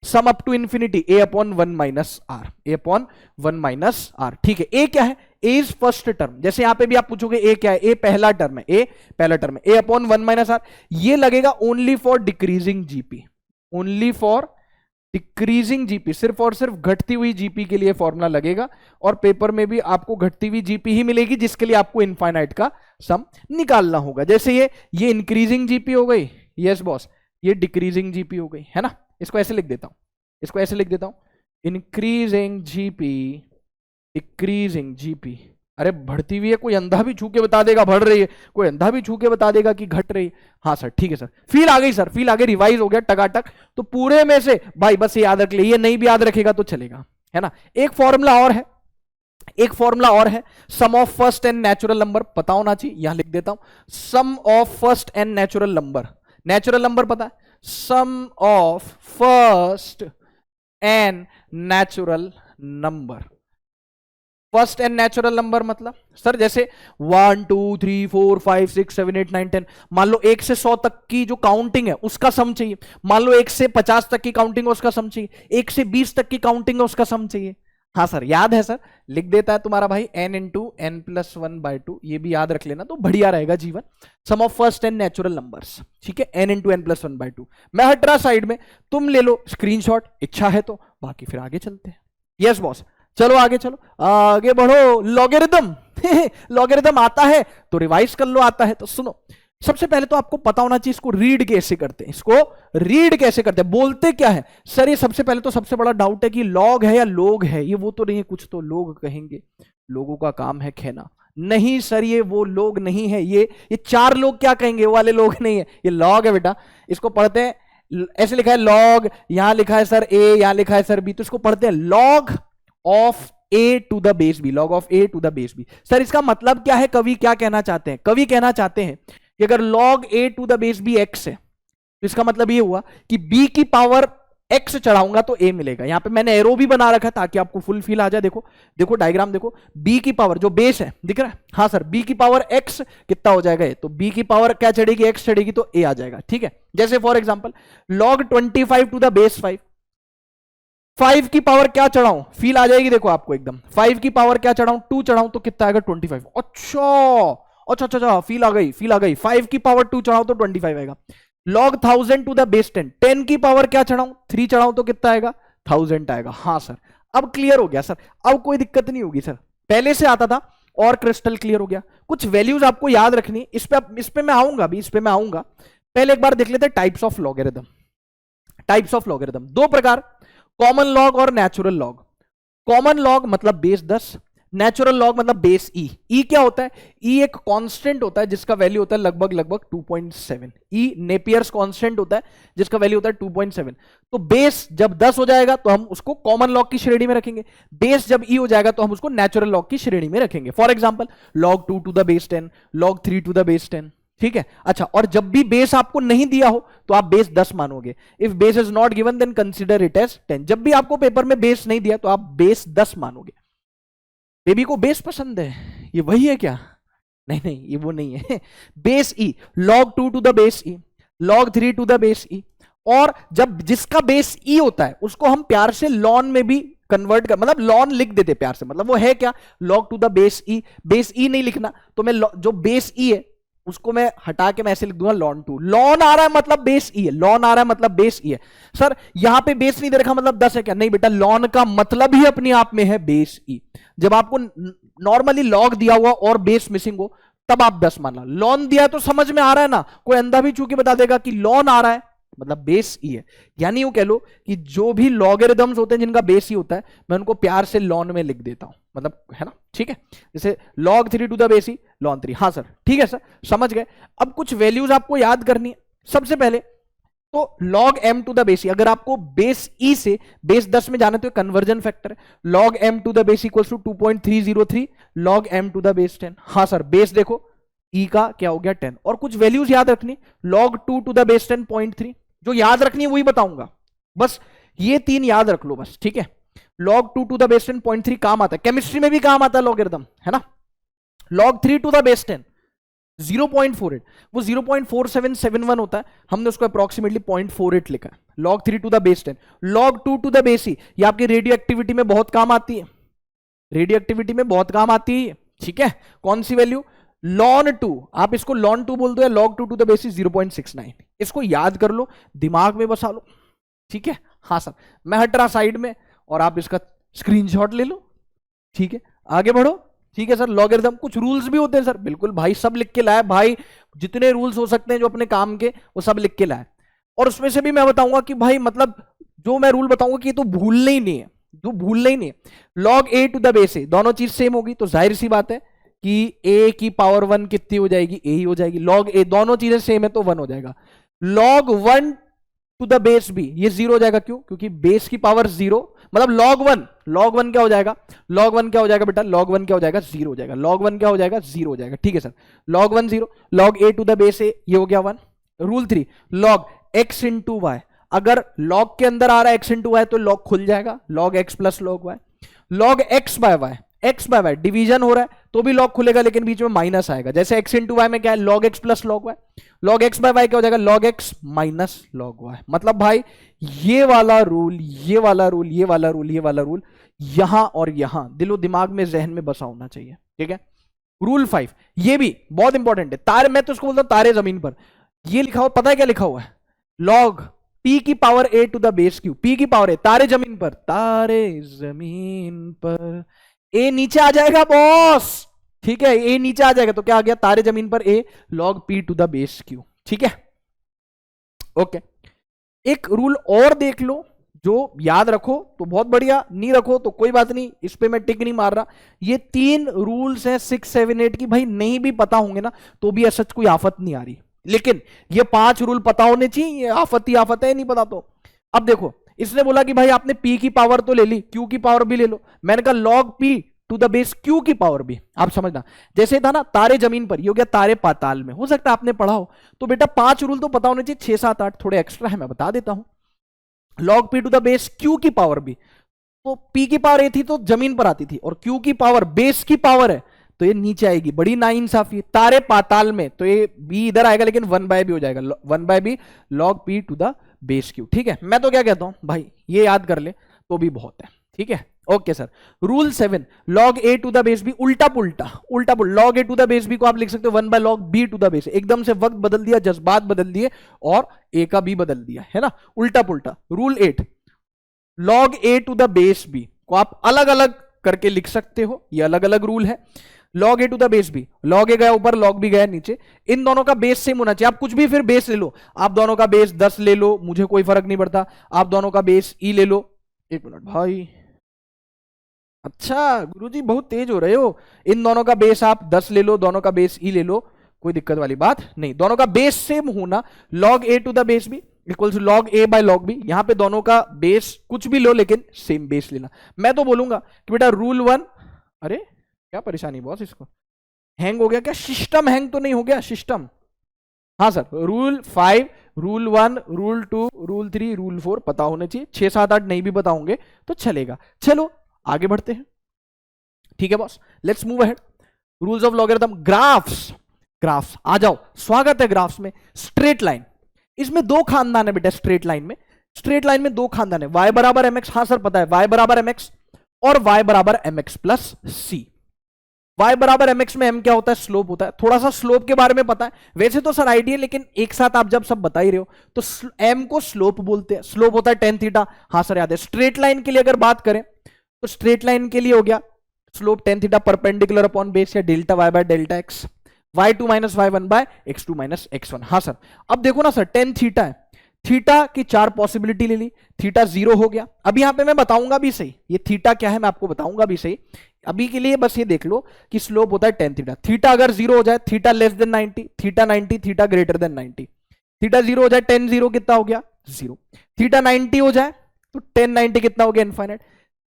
Sum up to infinity a upon 1 minus r, a upon 1 minus r. ठीक है, a क्या है? a इज फर्स्ट टर्म, जैसे यहां पे भी आप पूछोगे a क्या है? a पहला टर्म है, a पहला टर्म है, a अपॉन 1 माइनस आर। ये लगेगा only for decreasing GP, only for decreasing GP, सिर्फ और सिर्फ घटती हुई जीपी के लिए फॉर्मूला लगेगा। और पेपर में भी आपको घटती हुई जीपी ही मिलेगी, जिसके लिए आपको इनफाइनाइट का सम निकालना होगा। जैसे ये इंक्रीजिंग जीपी हो गई, यस बॉस, ये डिक्रीजिंग जीपी हो गई, है ना। इसको ऐसे लिख देता हूं, इसको ऐसे लिख देता हूं, इंक्रीजिंग जीपी, डिक्रीजिंग जीपी। अरे बढ़ती हुई है, कोई अंधा भी छू के बता देगा बढ़ रही है, कोई अंधा भी छू के बता देगा कि घट रही है। हाँ सर ठीक है सर, फील आ गई सर, फील आ गई, रिवाइज हो गया टकाटक। तो पूरे में से भाई बस ये याद रख ले, ये नहीं भी याद रखेगा तो चलेगा, है ना। एक फॉर्मूला और है, एक फॉर्मूला और है, sum of first N natural number पता होना चाहिए, यहां लिख देता हूं, sum of first N natural number. Natural number पता है, sum of first N natural number. First N natural number मतलब सर जैसे 1 2 3 4 5 6 7 8 9 10, मान लो 1 से 100 तक की जो काउंटिंग है उसका सम चाहिए, मान लो 1 से 50 तक की काउंटिंग है उसका सम चाहिए, 1 से 20 तक की काउंटिंग है उसका सम चाहिए। हाँ सर याद है सर, लिख देता है तुम्हारा भाई n इंटू एन प्लस 1/2, ये भी याद रख लेना तो बढ़िया रहेगा जीवन। Sum of first N natural numbers, ठीक है, n इंटू एन प्लस 1/2। मैं हट रहा साइड में, तुम ले लो स्क्रीनशॉट, इच्छा है तो, बाकी फिर आगे चलते हैं। यस बॉस, चलो आगे चलो, आगे बढ़ो। लॉगरिदम लॉगरिदम आता है तो रिवाइज कर लो, आता है तो सुनो। सबसे पहले तो आपको पता होना चाहिए इसको रीड कैसे करते हैं, इसको रीड कैसे करते हैं, बोलते क्या है सर। ये सबसे पहले तो सबसे बड़ा डाउट है कि लॉग है या लोग है, ये वो तो नहीं है, कुछ तो लोग कहेंगे, लोगों का काम है कहना। नहीं सर ये वो लोग नहीं है, ये 4 लोग क्या कहेंगे, वो वाले लोग नहीं है, ये लॉग है बेटा। इसको पढ़ते हैं, ऐसे लिखा है लॉग, यहां लिखा है सर ए, यहां लिखा है सर बी, तो इसको पढ़ते हैं log of A to the base B, log of A to the base B. Sir इसका मतलब क्या है, कवि क्या कहना चाहते हैं, कवि कहना चाहते हैं कि अगर log a to the base b x है तो इसका मतलब ये हुआ कि b की पावर x चढ़ाऊंगा तो a मिलेगा। यहां पे मैंने एरो भी बना रखा ताकि आपको फुल फील आ जाए। देखो देखो डायग्राम देखो, b की पावर जो बेस है दिख रहा है, हाँ सर b की पावर x कितना हो जाएगा, तो b की पावर क्या चढ़ेगी, x चढ़ेगी तो a आ जाएगा, ठीक है। जैसे for example log 25 to the base 5, 5 की पावर क्या चढ़ाऊं, फील आ जाएगी देखो आपको एकदम, 5 की पावर क्या चढ़ाऊं, 2 चढ़ाऊं तो कितना आएगा 25। अच्छा अच्छा अच्छा, फील आ गई, फील आ गई। 5 की पावर 2 चढ़ाओ तो 25 आएगा। log 1000 टू द बेस 10, 10 की पावर क्या चढ़ाऊं, 3 चढ़ाऊं तो कितना आएगा 1000 आएगा। हाँ सर अब क्लियर हो गया सर, अब कोई दिक्कत नहीं होगी सर, पहले से आता था और क्रिस्टल क्लियर हो गया। कुछ वैल्यूज आपको याद रखनी, इस पे मैं आऊंगा अभी, इस पे मैं आऊंगा। पहले एक बार देख लेते हैं types of logarithm. Types of logarithm दो प्रकार, कॉमन लॉग और नेचुरल लॉग। कॉमन लॉग मतलब बेस 10, नेचुरल लॉग मतलब बेस ई। ई क्या होता है, ई एक कांस्टेंट होता है जिसका वैल्यू होता है लगभग 2.7। ई नेपियर्स कांस्टेंट होता है जिसका वैल्यू होता है 2.7। तो बेस जब 10 हो जाएगा तो हम उसको कॉमन लॉग की श्रेणी में रखेंगे, बेस जब ई हो जाएगा तो हम उसको नेचुरल लॉग की श्रेणी में रखेंगे। For example log 2 to the base 10, log 3 to the base 10, ठीक है। अच्छा, और जब भी बेस आपको नहीं दिया हो तो आप बेस 10 मानोगे। If base is not given then consider it as 10। जब भी आपको पेपर में बेस नहीं दिया तो आप बेस 10 मानोगे। बेबी को बेस पसंद है, ये वही है क्या, नहीं नहीं ये वो नहीं है। Base E, log 2 to the base E, log 3 to the base E. और जब जिसका बेस ई होता है उसको हम प्यार से लॉन में भी कन्वर्ट कर, मतलब लॉन लिख देते प्यार से, मतलब वो है क्या, log to the base E. Base E नहीं लिखना तो मैं जो बेस ई है उसको मैं हटा के मैं ऐसे लिख दूंगा ln 2। लॉन आ रहा है मतलब बेस ई है, लॉन आ रहा है मतलब बेस ई है। सर यहां पे बेस नहीं दे रखा मतलब 10 है क्या, नहीं बेटा, लॉन का मतलब ही अपने आप में है बेस ई। जब आपको नॉर्मली लॉग दिया हुआ और बेस मिसिंग हो तब आप 10 मानना। लॉन दिया है तो समझ में आ रहा है ना, कोई अंधा भी चूंकि बता देगा कि लॉन आ रहा है मतलब बेस ई है। यानी वो कह लो कि जो भी लॉगरिथम्स होते हैं जिनका बेस ई होता है मैं उनको प्यार से लॉन में लिख देता हूं, मतलब है ना, ठीक है। जैसे log 3 to the base E, ln 3। हाँ सर ठीक है सर, समझ गए। अब कुछ वैल्यूज आपको याद करनी है। सबसे पहले तो log m to the base E, अगर आपको बेस ई से बेस 10 में जाना है तो कन्वर्जन फैक्टर है। log m to the base equals to 2.303 log m to the base 10। हाँ सर, बेस देखो ई का क्या हो गया 10। और कुछ वैल्यूज याद रखनी, log 2 टू द बेस 10 0.3, जो याद रखनी है वही बताऊंगा, बस ये 3 याद रख लो बस, ठीक है। log 2 टू द बेस 10 0.3 काम आता है, केमिस्ट्री में भी काम आता है लॉगरिथम, है ना। log 3 टू द बेस 10 0.48, वो 0.4771 होता है, हमने उसको अप्रोक्सीमेटली 0.48 लिखा है। log 3 to the base 10, log 2 to the base E, ये आपकी रेडियो एक्टिविटी में बहुत काम आती है, रेडियो एक्टिविटी में बहुत काम आती है, ठीक है। कौन सी वैल्यू, ln 2, आप इसको ln 2 बोल दो या log 2 टू द बेस 0.69, इसको याद कर लो, दिमाग में बसा लो, ठीक है। हाँ सर, मैं हट रहा साइड में और आप इसका स्क्रीनशॉट ले लो, ठीक है, आगे बढ़ो, ठीक है सर। लॉगरिथम कुछ रूल्स भी होते हैं सर, बिल्कुल भाई, सब लिख के लाए भाई, जितने रूल्स हो सकते हैं जो अपने काम के वो सब लिख के लाए। और उसमें से भी मैं बताऊंगा कि भाई मतलब जो मैं रूल बताऊंगा कि ये तो भूलना ही नहीं है, जो भूलना ही नहीं है। log a to the base A, दोनों चीज सेम होगी तो जाहिर सी बात है कि a की पावर 1 कितनी हो जाएगी, a ही हो जाएगी। log a, दोनों चीजें सेम है तो 1 हो जाएगा। log 1 to the base B, ये जीरो हो जाएगा। क्यों? क्योंकि बेस की पावर जीरो, मतलब log 1 क्या हो जाएगा, log 1 क्या हो जाएगा बेटा, log 1 क्या हो जाएगा, जीरो हो जाएगा। log 1 क्या हो जाएगा, जीरो हो जाएगा। ठीक है sir, log 1 zero, log a to the base A, ये हो गया 1। Rule 3, log x into Y, अगर log के अंदर आ रहा है x इंटू वाई तो log खुल जाएगा, log x plus log y। log x by Y, x by Y division हो रहा है तो भी log खुलेगा, लेकिन बीच में माइनस आएगा। जैसे x इंटू वाई में क्या है, log x plus log y। log x by y क्या हो जाएगा, log x माइनस log y। मतलब भाई ये वाला रूल, ये वाला रूल, ये वाला रूल, ये वाला रूल यहां और यहां दिलो दिमाग में, जहन में बसा होना चाहिए। ठीक है। रूल 5 ये भी बहुत इंपॉर्टेंट है। तारे, मैं तो उसको बोलता हूं तारे जमीन पर। ये लिखा हुआ, पता है क्या लिखा हुआ है, log p की power a to the base q, p की पावर a, तारे जमीन पर, तारे जमीन पर, a नीचे आ जाएगा बॉस। ठीक है, a नीचे आ जाएगा तो क्या आ गया, तारे जमीन पर a log p to the base q। ठीक है, ओके। एक रूल और देख लो, जो याद रखो तो बहुत बढ़िया, नहीं रखो तो कोई बात नहीं, इस पे मैं टिक नहीं मार रहा। ये 3 रूल्स हैं 6, 7, 8 की, भाई नहीं भी पता होंगे ना तो भी ऐसा कोई आफत नहीं आ रही, लेकिन ये 5 रूल पता होने चाहिए। आफत ही आफत है, नहीं पता तो। अब देखो, इसने बोला कि भाई आपने p की पावर तो ले ली, q की पावर भी ले लो। मैंने कहा log p to the base q की पावर भी। आप समझना, जैसे था ना तारे जमीन पर, ये हो गया तारे पाताल में। हो सकता है आपने पढ़ा हो, तो बेटा 5 रूल तो पता होने चाहिए, 6, 7, 8 थोड़े एक्स्ट्रा है, मैं बता देता हूं। log p to the base q की पावर भी, तो p की पावर a थी तो जमीन पर आती थी, और q की पावर बेस की पावर है तो ये नीचे आएगी। बड़ी नाइंसाफी, तारे पाताल में तो ये b इधर आएगा, लेकिन 1/b हो जाएगा, 1/b log p to the base q। ठीक है, मैं तो क्या कहता हूं भाई, ये याद कर ले तो भी बहुत है। ठीक है, okay sir. Rule 7, log a to the base b, उल्टा पुल्टा, उल्टा पुल्टा। log a to the base b को आप लिख सकते हो 1 by log b to the base. एकदम से वक्त बदल दिया, जज्बात बदल दिए, और a का b बदल दिया, है ना, उल्टा पुल्टा। Rule 8, log a to the base b को आप अलग अलग करके लिख सकते हो, ये अलग अलग रूल है। log a to the base b, log a गया ऊपर, log b गया नीचे, इन दोनों का बेस सेम होना चाहिए। आप कुछ भी फिर बेस ले लो, आप दोनों का बेस 10 ले लो, मुझे कोई फर्क नहीं पड़ता। आप दोनों का बेस e ले लो। एक मिनट भाई, अच्छा गुरुजी बहुत तेज हो रहे हो। इन दोनों का बेस आप 10 ले लो, दोनों का बेस ई ले लो, कोई दिक्कत वाली बात नहीं। दोनों का बेस सेम होना, log a to the base b equals log a by log b। यहां पे दोनों का बेस कुछ भी लो, लेकिन सेम बेस लेना। मैं तो बोलूंगा कि बेटा रूल 1, अरे क्या परेशानी बॉस, इसको हैंग हो गया क्या, सिस्टम हैंग तो नहीं हो गया, सिस्टम। हाँ sir, rule 5, rule 1, rule 2, rule 3, rule 4 पता होने चाहिए। 6, 7, 8 नहीं भी पता होंगे तो चलेगा। चलो आगे बढ़ते हैं। ठीक है boss, let's move ahead. Rules of logarithm, graphs, graphs आ जाओ, स्वागत है ग्राफ्स में। स्ट्रेट लाइन, इसमें 2 खानदान है बेटा, स्ट्रेट लाइन में, स्ट्रेट लाइन में 2 खानदान है, y बराबर mx, हाँ सर पता है, y बराबर mx और y बराबर mx प्लस c। y बराबर mx में m क्या होता है, स्लोप होता है। थोड़ा सा स्लोप के बारे में पता है, वैसे तो सर आइडिया, लेकिन एक साथ आप जब सब बता ही रहे हो तो m को स्लोप बोलते हैं, स्लोप होता है tan थीटा। हाँ सर याद है। स्ट्रेट लाइन के लिए अगर बात करें तो स्ट्रेट लाइन के लिए हो गया slope tan theta perpendicular upon base, या delta y by delta x, y2 minus y1 by x2 minus x1। हाँ सर, अब देखो ना सर, tan थीटा है, थीटा की 4 पॉसिबिलिटी ले ली, थीटा 0 हो गया। अब यहां पे मैं बताऊंगा भी सही ये थीटा क्या है, मैं आपको बताऊंगा भी सही। अभी के लिए बस ये देख लो कि स्लोप होता है tan थीटा। थीटा अगर 0 हो जाए, theta less than 90, theta 90, theta greater than 90। Theta 0 हो जाए, tan 0 कितना हो गया, 0। थीटा 90 हो जाए तो tan 90 कितना हो गया, इनफाइनाइट।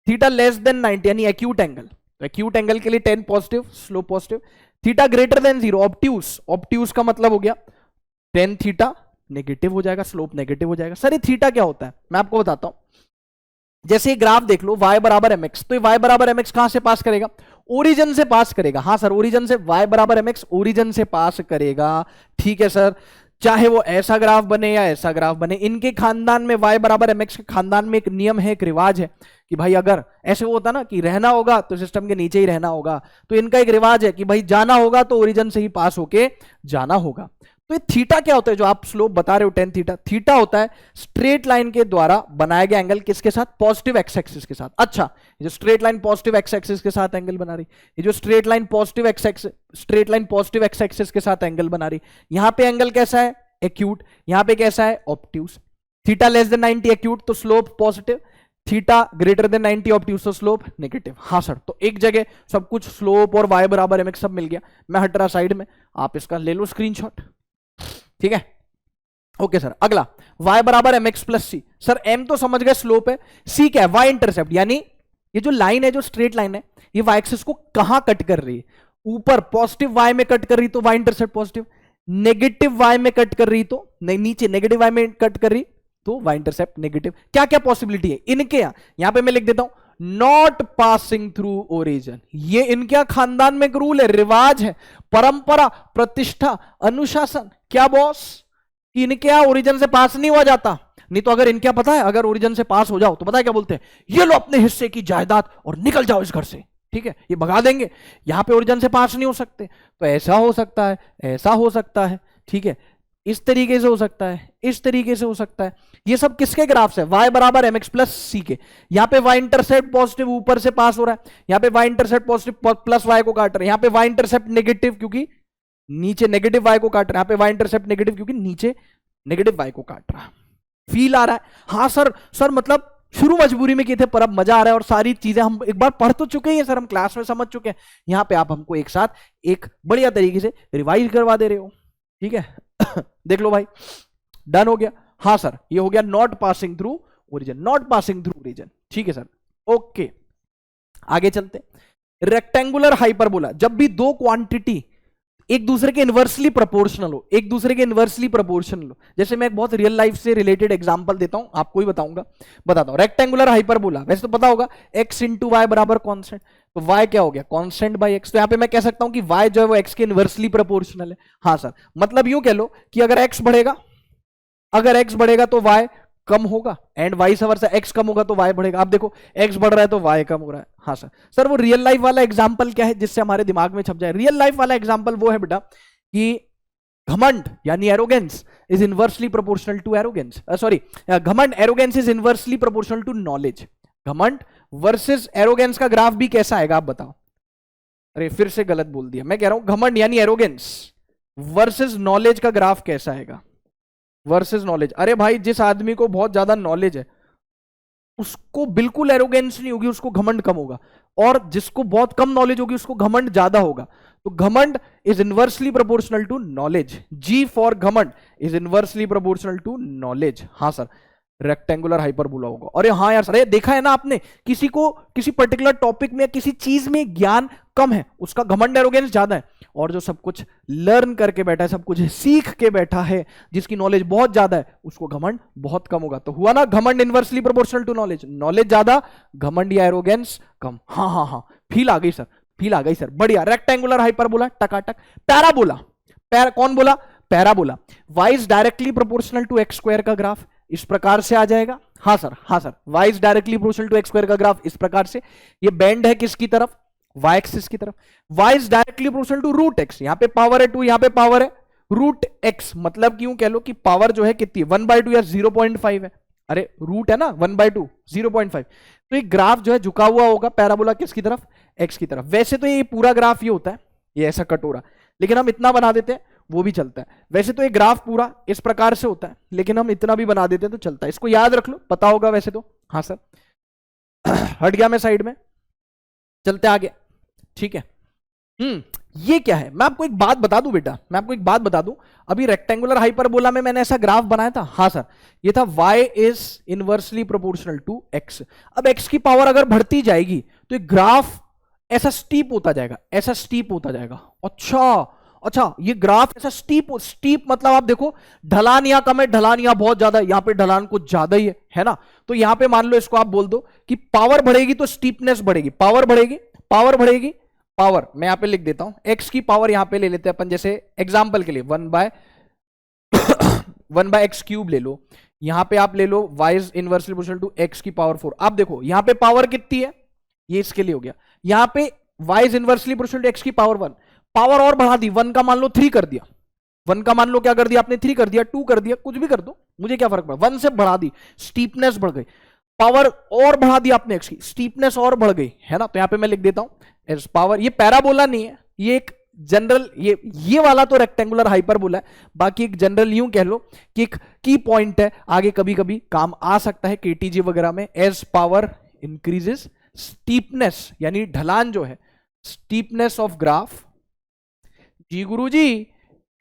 थीटा लेस देन 90 यानी एक्यूट एंगल, तो एक्यूट एंगल के लिए tan positive, slope positive. Theta greater than 0, obtuse, obtuse का मतलब हो गया tan थीटा नेगेटिव हो जाएगा, स्लोप नेगेटिव हो जाएगा। सर ये थीटा क्या होता है, मैं आपको बताता हूं। जैसे ये ग्राफ देख लो, y बराबर mx, तो ये y बराबर mx कहां से पास करेगा, ओरिजिन से पास करेगा। हाँ सर, ओरिजिन से, y बराबर mx ओरिजिन से पास करेगा। ठीक है सर, चाहे वो ऐसा ग्राफ बने या ऐसा ग्राफ बने, इनके खानदान में y बराबर mx के खानदान में एक नियम है, एक रिवाज है कि भाई अगर ऐसे वो होता ना कि रहना होगा तो सिस्टम के नीचे ही रहना होगा, तो इनका एक रिवाज है कि भाई जाना होगा तो ओरिजिन से ही पास होके जाना होगा। तो ये थीटा क्या होता है जो आप स्लोप बता रहे हो tan थीटा, थीटा होता है स्ट्रेट लाइन के द्वारा बनाया गया एंगल, किसके साथ, पॉजिटिव एक्स एक्सिस के साथ। अच्छा, ये जो straight line positive x axis के साथ एंगल बना रही, ये जो straight line positive x axis के साथ एंगल बना रही, यहां पे एंगल कैसा है, एक्यूट, यहां पे कैसा है, obtuse. Theta less than 90 acute तो slope positive, theta greater than 90 obtuse तो स्लोप नेगेटिव। हाँ सर, तो एक जगह सब कुछ स्लोप और y बराबर mx सब मिल गया। मैं हट रहा साइड में, आप इसका ले लो स्क्रीनशॉट। ठीक है, ओके सर, अगला y बराबर एम एक्स प्लस सी। सर m तो समझ गए स्लोप है, c क्या है, y इंटरसेप्ट, यानी ये जो लाइन है, जो स्ट्रेट लाइन है, ये y एक्सिस को कहां कट कर रही है, ऊपर पॉजिटिव y में कट कर रही तो y intercept positive, negative y में कट कर रही तो नहीं, नीचे नेगेटिव y में कट कर रही तो y इंटरसेप्ट नेगेटिव। क्या क्या पॉसिबिलिटी है इनके, यहां पे मैं लिख देता हूं नॉट पासिंग थ्रू ओरिजिन। ये इनके खानदान में एक रूल है, रिवाज है, परंपरा, प्रतिष्ठा, अनुशासन। क्या बॉस, इनके यहां ओरिजिन से पास नहीं हुआ जाता। नहीं तो अगर इनके पता है, अगर ओरिजिन से पास हो जाओ तो पता है क्या बोलते हैं, ये लो अपने हिस्से की जायदाद और निकल जाओ इस घर से, ठीक है, ये भगा देंगे। यहां पे ओरिजिन से पास नहीं हो सकते, तो ऐसा हो सकता है, ऐसा हो सकता है, ठीक है, इस तरीके से हो सकता है, इस तरीके से हो सकता है। ये सब किसके ग्राफ्स है, y बराबर एम एक्स प्लस सी के। यहां पे y इंटरसेप्ट पॉजिटिव ऊपर से पास हो रहा है, यहां पे y intercept positive plus y को काट रहे हैं, यहां पे y इंटरसेप्ट नेगेटिव क्योंकि नीचे नेगेटिव y को काट रहे हैं, यहां पे y इंटरसेप्ट नेगेटिव क्योंकि नीचे नेगेटिव y को काट रहा है। फील आ रहा है? हाँ सर मतलब शुरू मजबूरी में किए थे, पर अब मजा आ रहा है और सारी चीजें हम एक बार पढ़ तो चुके हैं सर, हम क्लास में समझ चुके हैं, यहां पे आप हमको एक साथ एक बढ़िया तरीके से रिवाइज करवा दे रहे हो, ठीक है। देख लो भाई, डन हो गया। हाँ सर, ये हो गया not passing through origin, not passing through origin, ठीक है सर, ओके। आगे चलते, रेक्टेंगुलर हाइपरबोला, जब भी दो क्वांटिटी एक दूसरे के इनवर्सली प्रोपोर्शनल हो, एक दूसरे के इनवर्सली प्रोपोर्शनल हो, जैसे मैं एक बहुत रियल लाइफ से रिलेटेड एग्जांपल देता हूं, आपको ही बताता हूं। रेक्टेंगुलर हाइपरबोला, वैसे तो पता होगा x इंटू वाई बराबर कांस्टेंट, तो y क्या हो गया, कांस्टेंट बाय x। तो यहां पे मैं कह सकता हूं कि y जो है वो x के इनवर्सली प्रोपोर्शनल है। हाँ सर, मतलब यूं कह लो कि अगर x बढ़ेगा, अगर x बढ़ेगा तो y कम होगा, एंड वाइस वर्सा, x कम होगा तो y बढ़ेगा। आप देखो x बढ़ रहा है तो y कम हो रहा है। हाँ सर वो रियल लाइफ वाला एग्जांपल क्या है जिससे हमारे दिमाग में छप जाए? रियल लाइफ वाला एग्जांपल वो है बेटा कि घमंड यानी arrogance is inversely proportional to arrogance, sorry, घमंड arrogance is inversely proportional to knowledge. घमंड वर्सेस एरोगेंस का ग्राफ भी कैसा आएगा आप बताओ? अरे फिर से गलत बोल दिया, मैं कह रहा हूं घमंड यानी एरोगेंस वर्सेस नॉलेज का ग्राफ कैसा आएगा? Versus knowledge. अरे भाई, जिस आदमी को बहुत ज्यादा नॉलेज है उसको बिल्कुल एरोगेंस नहीं होगी, उसको घमंड कम होगा, और जिसको बहुत कम नॉलेज होगी उसको घमंड ज्यादा होगा। तो घमंड is inversely proportional to knowledge, G for घमंड is inversely proportional to knowledge. हाँ सर, रेक्टेंगुलर हाइपरबोला होगा। अरे हाँ यार सर, ये देखा है ना आपने, किसी को किसी पर्टिकुलर टॉपिक में किसी चीज में ज्ञान कम है उसका घमंड एरोगेंस ज्यादा है, और जो सब कुछ लर्न करके बैठा है, सब कुछ सीख के बैठा है, जिसकी नॉलेज बहुत ज्यादा है, उसको घमंड बहुत कम होगा। तो हुआ ना घमंड inversely proportional to knowledge, knowledge ज्यादा घमंड या एरोगेंस कम। हाँ हाँ हाँ, फील आ गई सर, फील आ गई सर, बढ़िया। रेक्टेंगुलर हाइपरबोला टकाटक। पैराबोला, कौन बोला? Parabola. Y is directly proportional to X square का ग्राफ इस प्रकार से आ जाएगा। हाँ सर, हाँ sir, Y is directly proportional to X square का ग्राफ इस प्रकार से, ये बेंड है किसकी तरफ? वाई एक्सिस की तरफ। Y is directly proportional to root X, यहां पे पावर है 2, यहां पे पावर है रूट एक्स, मतलब क्यों कह लो कि पावर जो है कितनी, 1/2 या 0.5 है। अरे रूट है ना 1/2, 0.5, तो ये ग्राफ जो है झुका हुआ होगा पैराबोला किसकी तरफ? एक्स की तरफ। वैसे तो ये पूरा ग्राफ ये होता है, ये ऐसा कटोरा, लेकिन हम इतना बना देते हैं वो भी चलता है। वैसे तो ये ग्राफ पूरा इस प्रकार से होता है, लेकिन हम इतना भी बना देते हैं तो चलता है, इसको याद रख लो, पता होगा वैसे तो। हाँ सर, हट गया मैं साइड में, चलते आगे, ठीक है। ये क्या है, मैं आपको एक बात बता दूं बेटा, मैं आपको एक बात बता दूं, अभी रेक्टेंगुलर हाइपरबोला में मैंने ऐसा ग्राफ बनाया था। हाँ सर, ये था y is inversely proportional to x। अब x की पावर अगर बढ़ती जाएगी तो ये ग्राफ ऐसा स्टीप होता जाएगा, ऐसा स्टीप होता जाएगा। अच्छा, ये ग्राफ ऐसा स्टीप मतलब आप देखो, ढलान यहां कम है, ढलान यहां बहुत ज्यादा है, यहां पे ढलान कुछ ज्यादा ही है ना। तो यहां पे मान लो इसको आप बोल दो कि पावर बढ़ेगी तो स्टीपनेस बढ़ेगी, पावर बढ़ेगी, पावर बढ़ेगी, पावर मैं यहां पे लिख देता हूं, x की पावर यहां पे ले लेते हैं अपन, जैसे एग्जांपल के लिए 1/x क्यूब ले लो, यहां पे आप ले लो y is inversely proportional to x की पावर 4। आप देखो यहां पे पावर कितनी है, ये इसके लिए हो गया, यहां पे y is inversely proportional to x की पावर 1, पावर और बढ़ा दी, 1 का मान लो 3 कर दिया, 1 का मान लो क्या कर दिया आपने, 3 कर दिया, 2 कर दिया, कुछ भी कर दो, मुझे क्या फर्क पड़ा, 1 से बढ़ा दी, स्टीपनेस बढ़ गई, पावर और बढ़ा दी आपने x की, स्टीपनेस और बढ़ गई, है ना। तो यहां पे मैं लिख देता हूं एज पावर, ये पैराबोला नहीं है, ये एक जनरल, ये वाला तो रेक्टेंगुलर हाइपरबोला है, बाकी एक जनरल यूं कह लो कि एक की पॉइंट है, आगे कभी कभी काम आ सकता है केटीजी वगैरह में। एज पावर इंक्रीजेस स्टीपनेस यानी ढलान जो है, स्टीपनेस ऑफ ग्राफ, जी गुरुजी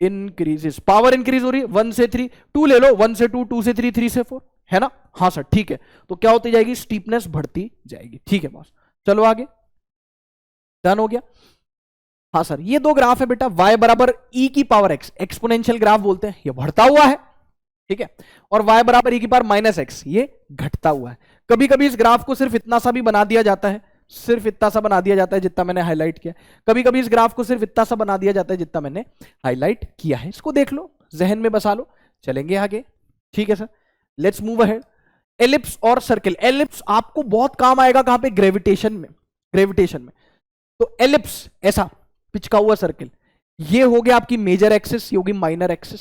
इंक्रीजेस, पावर इंक्रीज हो रही है 1 से 3, 2 ले लो, 1 से 2, 2 से 3, 3 से 4, है ना? हाँ सर ठीक है, तो क्या होती जाएगी, स्टीपनेस बढ़ती जाएगी। ठीक है बॉस, चलो आगे, डन हो गया। हाँ सर, ये दो ग्राफ है बेटा, y बराबर e की पावर x, एक्सपोनेंशियल ग्राफ बोलते हैं, ये बढ़ता हुआ है, ठीक है, और y बराबर e की पावर माइनस x, ये घटता हुआ है। कभी कभी इस ग्राफ को सिर्फ इतना सा भी बना दिया जाता है, सिर्फ इतना सा बना दिया जाता है जितना मैंने हाईलाइट किया, कभी कभी इस ग्राफ को सिर्फ इतना सा बना दिया जाता है जितना मैंने हाईलाइट किया है। इसको देख लो, जहन में बसा लो, चलेंगे आगे। ठीक है sir, let's move ahead. Ellipse और सर्किल, एलिप्स आपको बहुत काम आएगा कहां पे, ग्रेविटेशन में, ग्रेविटेशन में। तो एलिप्स ऐसा पिचका हुआ सर्किल, ये हो गया आपकी मेजर एक्सिस, ये होगी माइनर एक्सिस,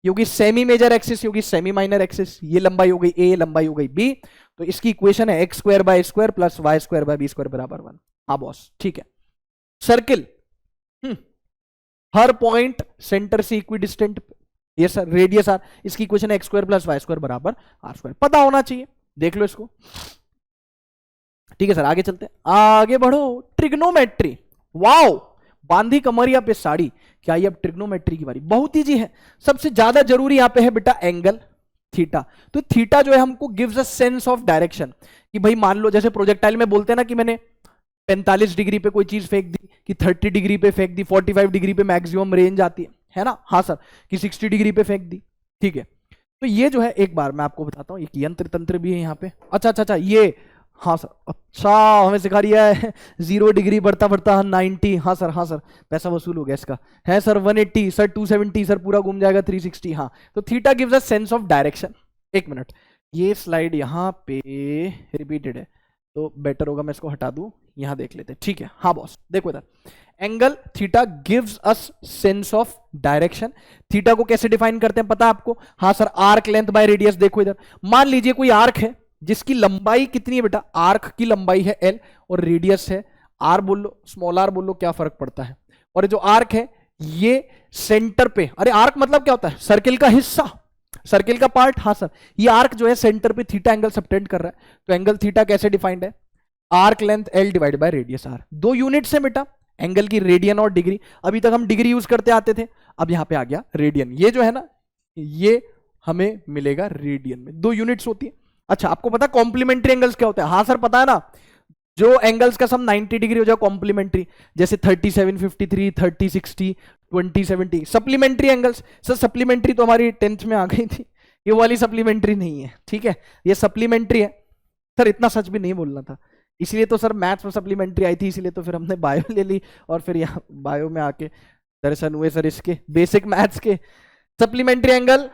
ये होगी सेमी मेजर एक्सिस, ये होगी सेमी माइनर एक्सिस, ये लंबाई हो गई a, लंबाई हो गई b, तो इसकी इक्वेशन है x square by square plus y square by b square बराबर 1। हाँ बॉस ठीक है। सर्किल हर पॉइंट सेंटर से इक्विडिस्टेंट, ये सर रेडियस r, इसकी इक्वेशन है x square plus y square बराबर r स्क्वायर, पता होना चाहिए, देख लो इसको। ठीक है सर, आगे चलते हैं, आगे बढ़ो। ट्रिग्नोमेट्री, वाओ, बांधी कमरिया पे साड़ी, क्या ये अब ट्रिग्नोमेट्री की बारी, बहुत ईजी है। सबसे ज्यादा जरूरी यहां पे है बेटा एंगल थीटा। तो थीटा जो है हमको gives a sense of direction, कि भाई मान लो जैसे प्रोजेक्टाइल में बोलते हैं ना कि मैंने 45 डिग्री पे कोई चीज फेंक दी, कि 30 डिग्री पे फेंक दी, 45 डिग्री पे मैक्सिमम रेंज आती है ना? हाँ सर, कि 60 डिग्री पे फेंक दी। ठीक है, तो ये जो है एक बार मैं आपको बताता हूं, एक यंत्र तंत्र भी है यहाँ पे। अच्छा अच्छा अच्छा, ये हाँ सर, अच्छा हमें सिखा दिया है 0 डिग्री बढ़ता बढ़ता 90। हाँ सर, हाँ सर, पैसा वसूल हो गया इसका, है सर 180, सर 270, सर पूरा घूम जाएगा 360। हाँ, तो theta gives a sense of direction. एक मिनट, ये स्लाइड यहाँ पे रिपीटेड है तो बेटर होगा मैं इसको हटा दूं, यहां देख लेते हैं। ठीक है, हाँ बॉस देखो इधर, angle theta gives us sense of direction. Theta को कैसे डिफाइन करते हैं पता है आपको? हाँ sir, arc length by radius. देखो इधर, मान लीजिए कोई आर्क है जिसकी लंबाई कितनी है बेटा, आर्क की लंबाई है l और रेडियस है r, बोल लो स्मॉल r, बोल लो क्या फर्क पड़ता है। और जो आर्क है ये सेंटर पे, अरे आर्क मतलब क्या होता है, सर्किल का हिस्सा, सर्किल का पार्ट। हाँ सर, ये आर्क जो है सेंटर पे थीटा एंगल सबटेंड कर रहा है, तो एंगल थीटा कैसे डिफाइंड है, arc length l divide by radius r। दो यूनिट्स है बेटा एंगल की, रेडियन और डिग्री। अभी तक हम डिग्री यूज करते आते थे, अब यहां पे आ गया रेडियन। ये जो है ना, ये हमें मिलेगा रेडियन में, दो यूनिट्स होती है। अच्छा, आपको पता कॉम्प्लीमेंट्री एंगल्स क्या होते हैं? हाँ सर पता है ना, जो एंगल्स का सम 90 डिग्री हो जाए कॉम्प्लीमेंट्री, जैसे 3753, 3060, 2070। सप्लीमेंट्री एंगल्स, सर सप्लीमेंट्री तो हमारी 10th में आ गई थी, ये वाली सप्लीमेंट्री नहीं है। ठीक है, ये सप्लीमेंट्री है सर, इतना सच भी नहीं बोलना था, इसलिए तो सर मैथ्स में सप्लीमेंट्री आई थी, इसलिए तो फिर हमने बायो ले ली, और फिर यहाँ बायो में आके दर्शन हुए सर इसके बेसिक मैथ्स के। सप्लीमेंट्री एंगल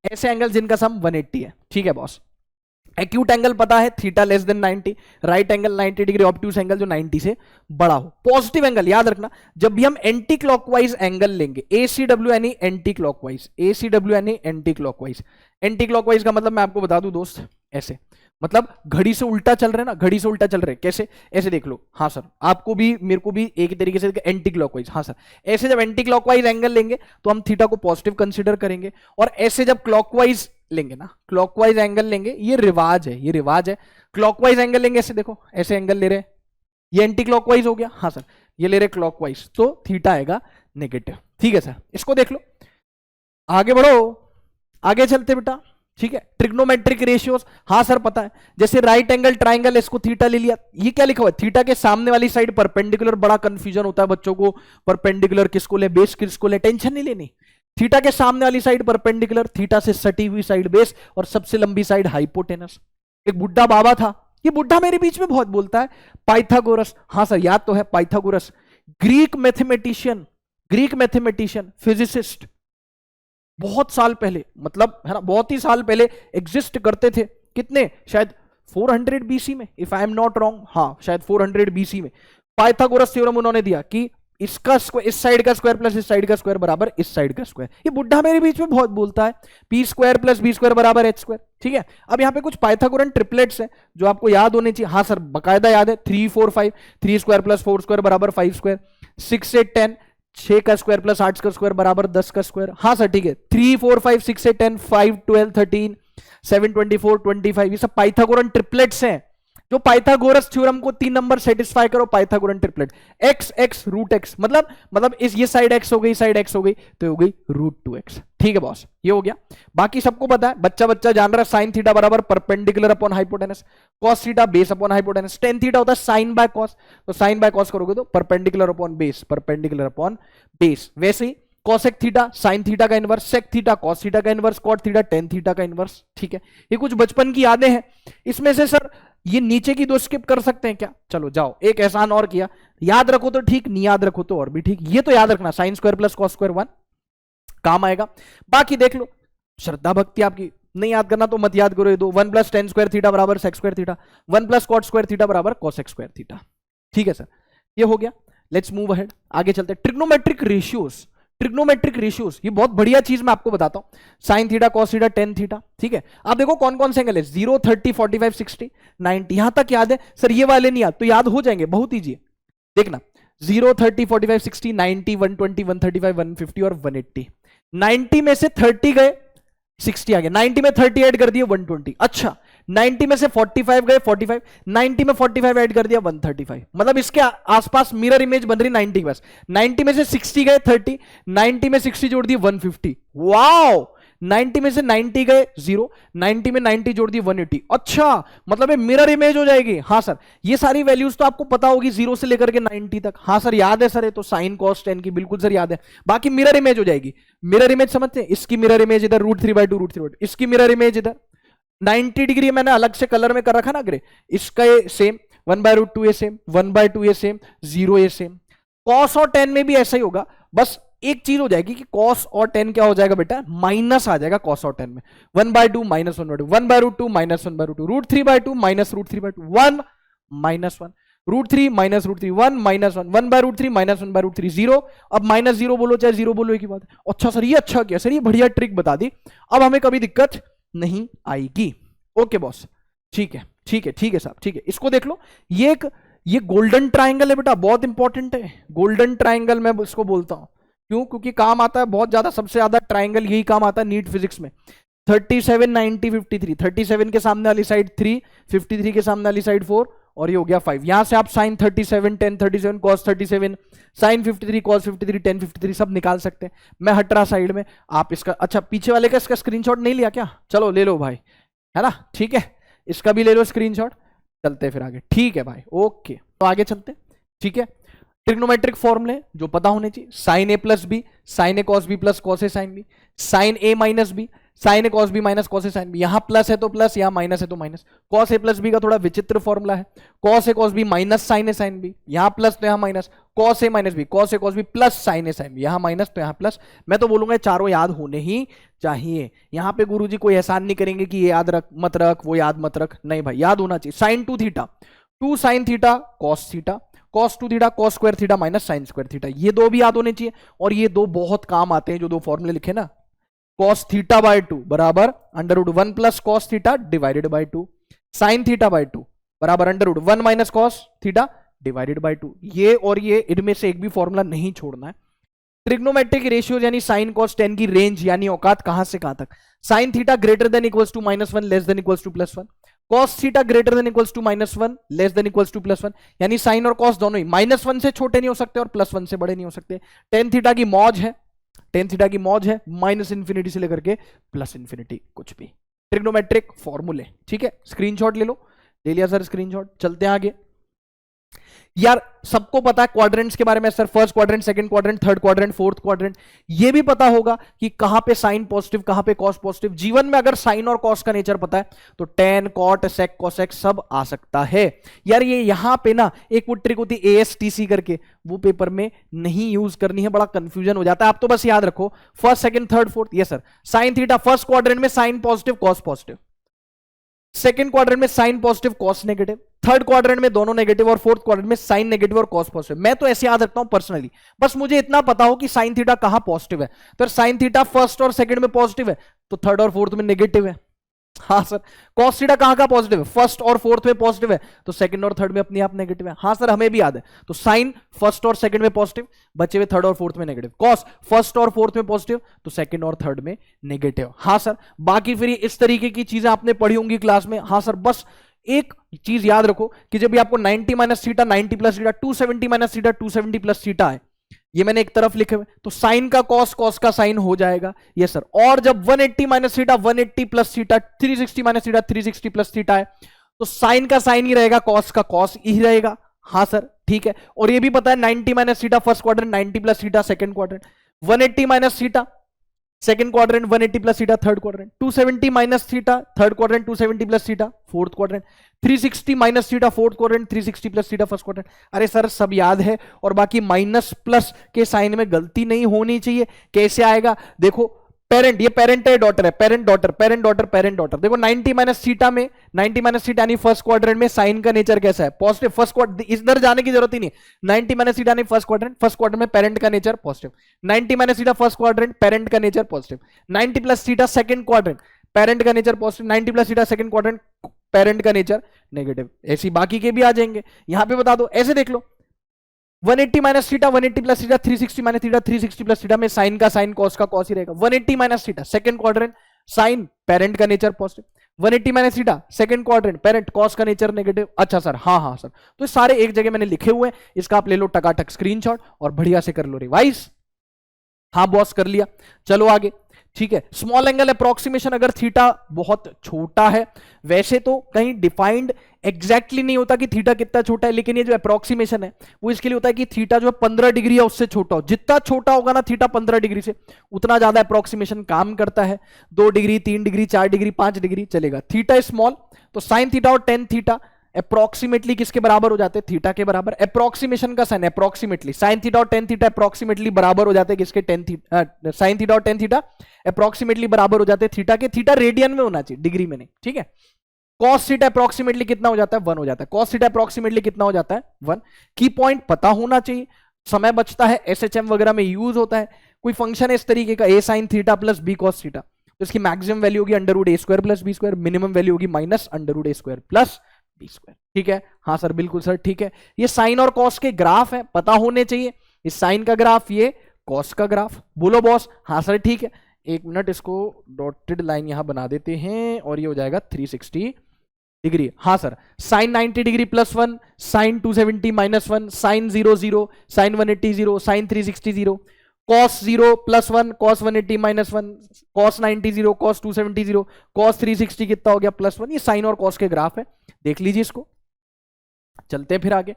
ऐसे एंगल जिनका सम 180 है। ठीक है बॉस, एक्यूट एंगल पता है theta less than 90, right angle 90 degree, obtuse angle जो 90 से बड़ा हो। पॉजिटिव एंगल याद रखना, जब भी हम एंटी क्लॉकवाइज एंगल लेंगे, ACW यानी एंटी क्लॉकवाइज, ACW यानी एंटी क्लॉकवाइज। एंटी क्लॉकवाइज का मतलब मैं आपको बता दूं दोस्त, ऐसे मतलब घड़ी से उल्टा चल रहे ना, घड़ी से उल्टा चल रहे, कैसे, ऐसे देख लो। हाँ सर, आपको भी मेरे को भी एक तरीके से एंटी क्लॉकवाइज। हाँ सर, ऐसे जब एंटी क्लॉकवाइज एंगल लेंगे तो हम थीटा को पॉजिटिव कंसीडर करेंगे, और ऐसे जब क्लॉकवाइज लेंगे ना, क्लॉकवाइज एंगल लेंगे, ये रिवाज है, ये रिवाज है। क्लॉकवाइज एंगल लेंगे, ऐसे देखो, ऐसे एंगल ले रहे, ये एंटी क्लॉकवाइज हो गया। हाँ सर, ये ले रहे क्लॉकवाइज, तो थीटा आएगा नेगेटिव। ठीक है सर, इसको देख लो, आगे बढ़ो, आगे चलते बेटा। ठीक है, ट्रिग्नोमेट्रिक रेशियोज, हाँ सर पता है, जैसे राइट एंगल ट्राइंगल, इसको थीटा ले लिया, ये क्या लिखा हुआ है, थीटा के सामने वाली साइड परपेंडिकुलर। बड़ा कंफ्यूजन होता है बच्चों को, परपेंडिकुलर किसको ले, बेस किसको ले, टेंशन नहीं लेनी, थीटा के सामने वाली साइड परपेंडिकुलर, थीटा से सटी हुई साइड बेस, और सबसे लंबी साइड हाइपोटेनस। एक बुड्ढा बाबा था, ये बुड्ढा मेरे बीच में बहुत बोलता है, पाइथागोरस। हाँ सर याद तो है Pythagoras, Greek mathematician, Greek mathematician, physicist, बहुत साल पहले, मतलब है ना, बहुत ही साल पहले एग्जिस्ट करते थे। कितने, शायद 400 BC में, if I am not wrong. हाँ शायद 400 BC में पाइथागोरस थ्योरम उन्होंने दिया कि इसका स्क्वायर, इस साइड का स्क्वायर प्लस इस साइड का स्क्वायर बराबर इस साइड का स्क्वायर। ये बुड्ढा मेरे बीच में बहुत बोलता है, p square plus b square बराबर h स्क्वायर। ठीक है, अब यहाँ पे कुछ पाइथागोरन ट्रिपलेट्स हैं जो आपको याद होने चाहिए। हाँ सर बकायदा याद है, 3 4 5, 3 स्क्वायर प्लस 4 स्क्वायर बराबर 5 स्क्वायर, 6 8 10, 6 का स्क्वायर प्लस 8 का स्क्वायर बराबर 10 का स्क्वायर। हाँ सर ठीक है, 3 4 5 6 8 10, 5 12 13, 7 24 25, ये सब पाइथागोरन ट्रिपलेट्स हैं। जो पाइथागोरस थ्योरम को 3 नंबर सेटिस्फाई करो, Pythagorean triplet, X X root X, मतलब इस ये साइड एक्स हो गई, साइड एक्स हो गई, तो हो गई √2x। ठीक है बॉस, ये हो गया। बाकी सबको पता है, बच्चा बच्चा जान रहा है, साइन थीटा बराबर perpendicular upon hypotenuse, cos theta base upon hypotenuse, tan theta होता है साइन बाय कॉस, तो साइन बाय कॉस करोगे तो perpendicular upon base, perpendicular upon base. वैसे ही कॉसेक थीटा साइन थीटा का inverse, sec theta cos theta का inverse, cot theta tan theta का इनवर्स। ठीक है, ये कुछ बचपन की यादें हैं। इसमें से सर ये नीचे की दो स्किप कर सकते हैं क्या? चलो जाओ, एक एहसान और किया, याद रखो तो ठीक, नहीं याद रखो तो और भी ठीक। ये तो याद रखना, sine square plus cos square 1 काम आएगा। बाकी देख लो, श्रद्धा भक्ति आपकी, नहीं याद करना तो मत याद करो ये दो। 1 प्लस टेन स्क्वायर थीटा बराबर sec square theta, 1 plus cot square theta बराबर कॉसेक स्क्वायर थीटा। ठीक है सर, ये हो गया। लेट्स मूव अहेड, आगे चलते हैं। ट्रिग्नोमेट्रिक रेशियोज, ट्रिग्नोमेट्रिक रेशियोज ये बहुत बढ़िया चीज मैं आपको बताता हूं। Sign theta cos theta tan theta, ठीक है। आप देखो कौन कौन से एंगल है, 0 30 45 60 90, यहां तक याद है सर, ये वाले नहीं याद तो याद हो जाएंगे, बहुत ईजी है। देखना 0 30 45 60 90 120 135 150 और 180। 90 में से 30 गए 60 आ गया, 90 में 30 ऐड कर दिए 120। अच्छा 90 में से 45 गए 45, 90 में 45 ऐड कर दिया 135, मतलब इसके आसपास मिरर इमेज बन रही 90 के पास। 90 में से 60 गए 30, 90 में 60 जोड़ दिए 150, वाओ। 90 में से 90 गए 0, 90 में 90 जोड़ दिए 180। अच्छा मतलब ये मिरर इमेज हो जाएगी। हाँ सर, ये सारी वैल्यूज तो आपको पता होगी 0 से लेकर के 90 तक। हाँ सर याद है सर, ये तो साइन कॉस टेन की बिल्कुल सर याद है। बाकी मिरर इमेज हो जाएगी। मिरर इमेज समझते हैं, इसकी मिरर इमेज इधर √3/2 √3/2, इसकी मिरर इमेज इधर 90 डिग्री मैंने अलग से कलर में कर रखा ना ग्रे, इसका ये सेम 1/√2 ये सेम, 1/2 ये सेम, 0 ये सेम। कॉस और टेन में भी ऐसा ही होगा, बस एक चीज हो जाएगी कि कॉस और टेन क्या हो जाएगा बेटा, माइनस आ जाएगा कॉस और टेन में। 1/2 minus 1/2, 1/√2 minus 1/√2, √3/2 minus √3/2, 1 minus 1, √3 minus √3, 1 minus 1, 1/√3 minus 1/√3, 0। अब माइनस 0 बोलो चाहे 0 बोलो एक ही बात है। अच्छा सर ये अच्छा किया सर, ये बढ़िया ट्रिक बता दी, अब हमें कभी दिक्कत नहीं आएगी। ओके बॉस, ठीक है ठीक है ठीक है साहब, ठीक है। इसको देख लो, ये गोल्डन ट्राइंगल है बेटा, बहुत इंपॉर्टेंट है गोल्डन ट्राइंगल, मैं इसको बोलता हूं क्यों, क्योंकि काम आता है बहुत ज्यादा, सबसे ज्यादा ट्राइंगल यही काम आता है नीट फिजिक्स में। 37 90 53, 37 के सामने वाली साइड 3, 53 के सामने वाली साइड 4, और ये हो गया 5। यहां से आप साइन 37 10 37 कॉस 37 साइन 53 कॉस 53 10 53 सब निकाल सकते हैं। मैं हट रहा साइड में, आप इसका, अच्छा पीछे वाले का इसका स्क्रीनशॉट नहीं लिया क्या? चलो ले लो भाई, है ना, ठीक है, इसका भी ले लो स्क्रीनशॉट। चलते फिर आगे, ठीक है भाई, ओके तो आगे चलते, ठीक है। ट्रिग्नोमेट्रिक फॉर्मूले जो पता होने चाहिए, sign A plus B sign A cos B plus cos A sine B, sign A minus B sign A cos B minus cos A sine B. यहां प्लस है तो प्लस, यहां माइनस है तो minus. Cos A plus B का थोड़ा विचित्र फॉर्मूला है, cos A cos B minus sign A sine B, यहां प्लस तो यहां minus, cos A minus B cos A cos B plus sign A sine B, यहां माइनस तो यहां प्लस। मैं तो बोलूंगा चारों याद होने ही चाहिए। यहां पे गुरुजी कोई एहसान नहीं करेंगे कि ये याद रख मत रख, वो याद मत रख, नहीं भाई याद होना चाहिए। Sine 2 theta 2 sine theta cos theta, cos 2 theta cos square theta minus sine square theta, ये दो भी याद होने चाहिए। और ये दो बहुत काम आते हैं, जो दो फॉर्मूले लिखे ना, कॉस थीटा बाय 2 बराबर √1 plus cos theta divided by 2, sine theta by 2 बराबर √1 minus cos theta divided by 2। ये और ये इनमें से एक भी फॉर्मूला नहीं छोड़ना है। ट्रिग्नोमेट्रिक रेशियो यानी साइन कॉस टेन की रेंज यानी औकात कहां से कहां तक, sine theta greater than equals to -1 less than equals to +1, cos theta greater than equals to -1 less than equals to +1, यानी साइन और कॉस दोनों ही -1 से छोटे नहीं हो सकते और +1 से बड़े नहीं हो सकते। टेन थीटा की मौज है, टेन थीटा की मौज है -∞ से लेकर के +∞, कुछ भी। ट्रिग्नोमेट्रिक फॉर्मूले, ठीक है, स्क्रीनशॉट ले लो, ले लिया सर स्क्रीनशॉट। चलते हैं आगे। यार सबको पता है क्वाड्रेंट्स के बारे में sir, first quadrant second quadrant third quadrant fourth quadrant, ये भी पता होगा कि कहां पे साइन पॉजिटिव कहां पे कॉस पॉजिटिव। जीवन में अगर साइन और कॉस का नेचर पता है तो टेन कॉट सेक कोसेक सब आ सकता है। यार ये यहां पे ना एक वो ट्रिक होती है ASTC करके, वो पेपर में नहीं यूज करनी है, बड़ा कंफ्यूजन हो जाता है। आप तो बस याद रखो फर्स्ट सेकंड थर्ड फोर्थ। ये sir sine theta first quadrant में sine positive cos positive, second quadrant में sine positive cos negative, third quadrant में दोनों नेगेटिव और फोर्थ क्वाड्रेंट में साइन नेगेटिव और कॉस पॉजिटिव। मैं तो ऐसे याद रखता हूं पर्सनली, बस मुझे इतना पता हो कि साइन थीटा कहां पॉजिटिव है, तो साइन थीटा फर्स्ट और सेकंड में पॉजिटिव है तो थर्ड और फोर्थ में नेगेटिव है। हाँ सर, कॉस थीटा कहां का पॉजिटिव है, फर्स्ट और फोर्थ में पॉजिटिव है तो सेकंड और थर्ड में अपने आप नेगेटिव है। हाँ सर हमें भी याद है, तो साइन फर्स्ट और सेकंड में पॉजिटिव, बचे हुए थर्ड और फोर्थ में नेगेटिव। कॉस फर्स्ट और फोर्थ में पॉजिटिव तो सेकंड और थर्ड में नेगेटिव। हाँ सर, बाकी फिर इस तरीके की चीजें आपने पढ़ी होंगी क्लास में। हाँ सर, बस एक चीज याद रखो कि जब भी आपको 90 minus theta 90 plus theta 270 minus theta 270 plus theta है, ये मैंने एक तरफ लिखे हुए, तो साइन का कॉस, कॉस का साइन हो जाएगा, यस सर। और जब 180 minus theta 180 plus theta 360 minus theta 360 plus theta है, तो साइन का साइन ही रहेगा, कॉस का कॉस ही रहेगा, हाँ सर ठीक है। और ये भी पता है 90 minus theta first quadrant, 90 plus theta second quadrant, 180 minus theta second quadrant, 180 plus theta third quadrant, 270 minus theta third quadrant, 270 plus theta fourth quadrant, 360 minus theta fourth quadrant, 360 plus theta first quadrant. अरे सर सब याद है, और बाकी माइनस प्लस के साइन में गलती नहीं होनी चाहिए। कैसे आएगा देखो, पेरेंट, ये पेरेंट है डॉटर है, parent daughter parent daughter parent daughter. देखो 90 माइनस थीटा में, 90 माइनस थीटा यानी फर्स्ट क्वाड्रेंट में साइन का नेचर कैसा है, पॉजिटिव। फर्स्ट क्वाड्रेंट इधर जाने की जरूरत ही नहीं, 90 माइनस थीटा यानी फर्स्ट क्वाड्रेंट में पेरेंट का nature positive, 90 minus theta first quadrant parent का nature positive, 90 plus theta second quadrant parent का nature positive, 90 plus theta second quadrant parent का नेचर नेगेटिव। ऐसी बाकी के भी आ जाएंगे, यहां पे बता दो, ऐसे देख लो 180 minus theta 180 plus theta 360 minus theta 360 plus theta में साइन का साइन कॉस का कॉस ही रहेगा। 180 minus theta second quadrant sine parent का nature positive, 180 minus theta second quadrant parent cos का नेचर नेगेटिव। अच्छा सर, हाँ सर, तो सारे एक जगह मैंने लिखे हुए हैं, इसका आप ले लो टकाटक स्क्रीनशॉट और बढ़िया से कर लो रिवाइज। हाँ बॉस कर लिया, चलो आगे, ठीक है। स्मॉल एंगल अप्रोक्सीमेशन, अगर थीटा बहुत छोटा है, वैसे तो कहीं डिफाइंड एग्जैक्टली नहीं होता कि थीटा कितना छोटा है, लेकिन ये जो अप्रोक्सीमेशन है वो इसके लिए होता है कि थीटा जो है 15 डिग्री है उससे छोटा हो। जितना छोटा होगा ना थीटा 15 डिग्री से, उतना ज्यादा अप्रोक्सीमेशन काम करता है। 2 डिग्री 3 डिग्री 4 डिग्री 5 डिग्री चलेगा। थीटा स्मॉल, तो साइन थीटा और टेन थीटा अप्रोक्सीमेटली किसके बराबर हो जाते हैं, थीटा के बराबर। अप्रोक्सीमेशन का साइन अप्रोक्सीमेटली, साइन थीटा और टेन थीटा अप्रोक्सीमेटली बराबर हो जाते हैं किसके, साइन थीटा और टेन थीटा अप्रोक्सीमेटली बराबर हो जाते हैं थीटा के। थीटा रेडियन में होना चाहिए, डिग्री में नहीं, ठीक है। कॉस थीटा अप्रोक्सीमेटली कितना हो जाता है, 1 हो जाता है। कॉस थीटा अप्रोक्सीमेटली कितना हो जाता है, 1। की पॉइंट पता होना चाहिए, समय बचता है, एसएचएम वगैरह में यूज होता है। कोई फंक्शन है इस तरीके का, A sine theta plus B cos theta, तो इसकी मैक्सिमम वैल्यू होगी under root A square plus B square, minimum value होगी minus under root A square plus B square, ठीक है। हाँ सर बिल्कुल सर, ठीक है। ये साइन और कॉस के ग्राफ है, पता होने चाहिए। इस साइन का ग्राफ, ये कॉस का ग्राफ। बोलो बॉस, हाँ सर ठीक है। एक मिनट, इसको डॉटेड लाइन यहां बना देते हैं और ये हो जाएगा 360 डिग्री। हाँ sir, sine 90 degree plus 1, sine 270 minus 1, sine 0 0, sine 180 0, sine 360 0, cos 0 plus 1, cos 180 minus 1, cos 90 0, cos 270 0, cos 360 कितना हो गया प्लस 1। ये साइन और कॉस के ग्राफ है, देख लीजिए इसको। चलते हैं फिर आगे।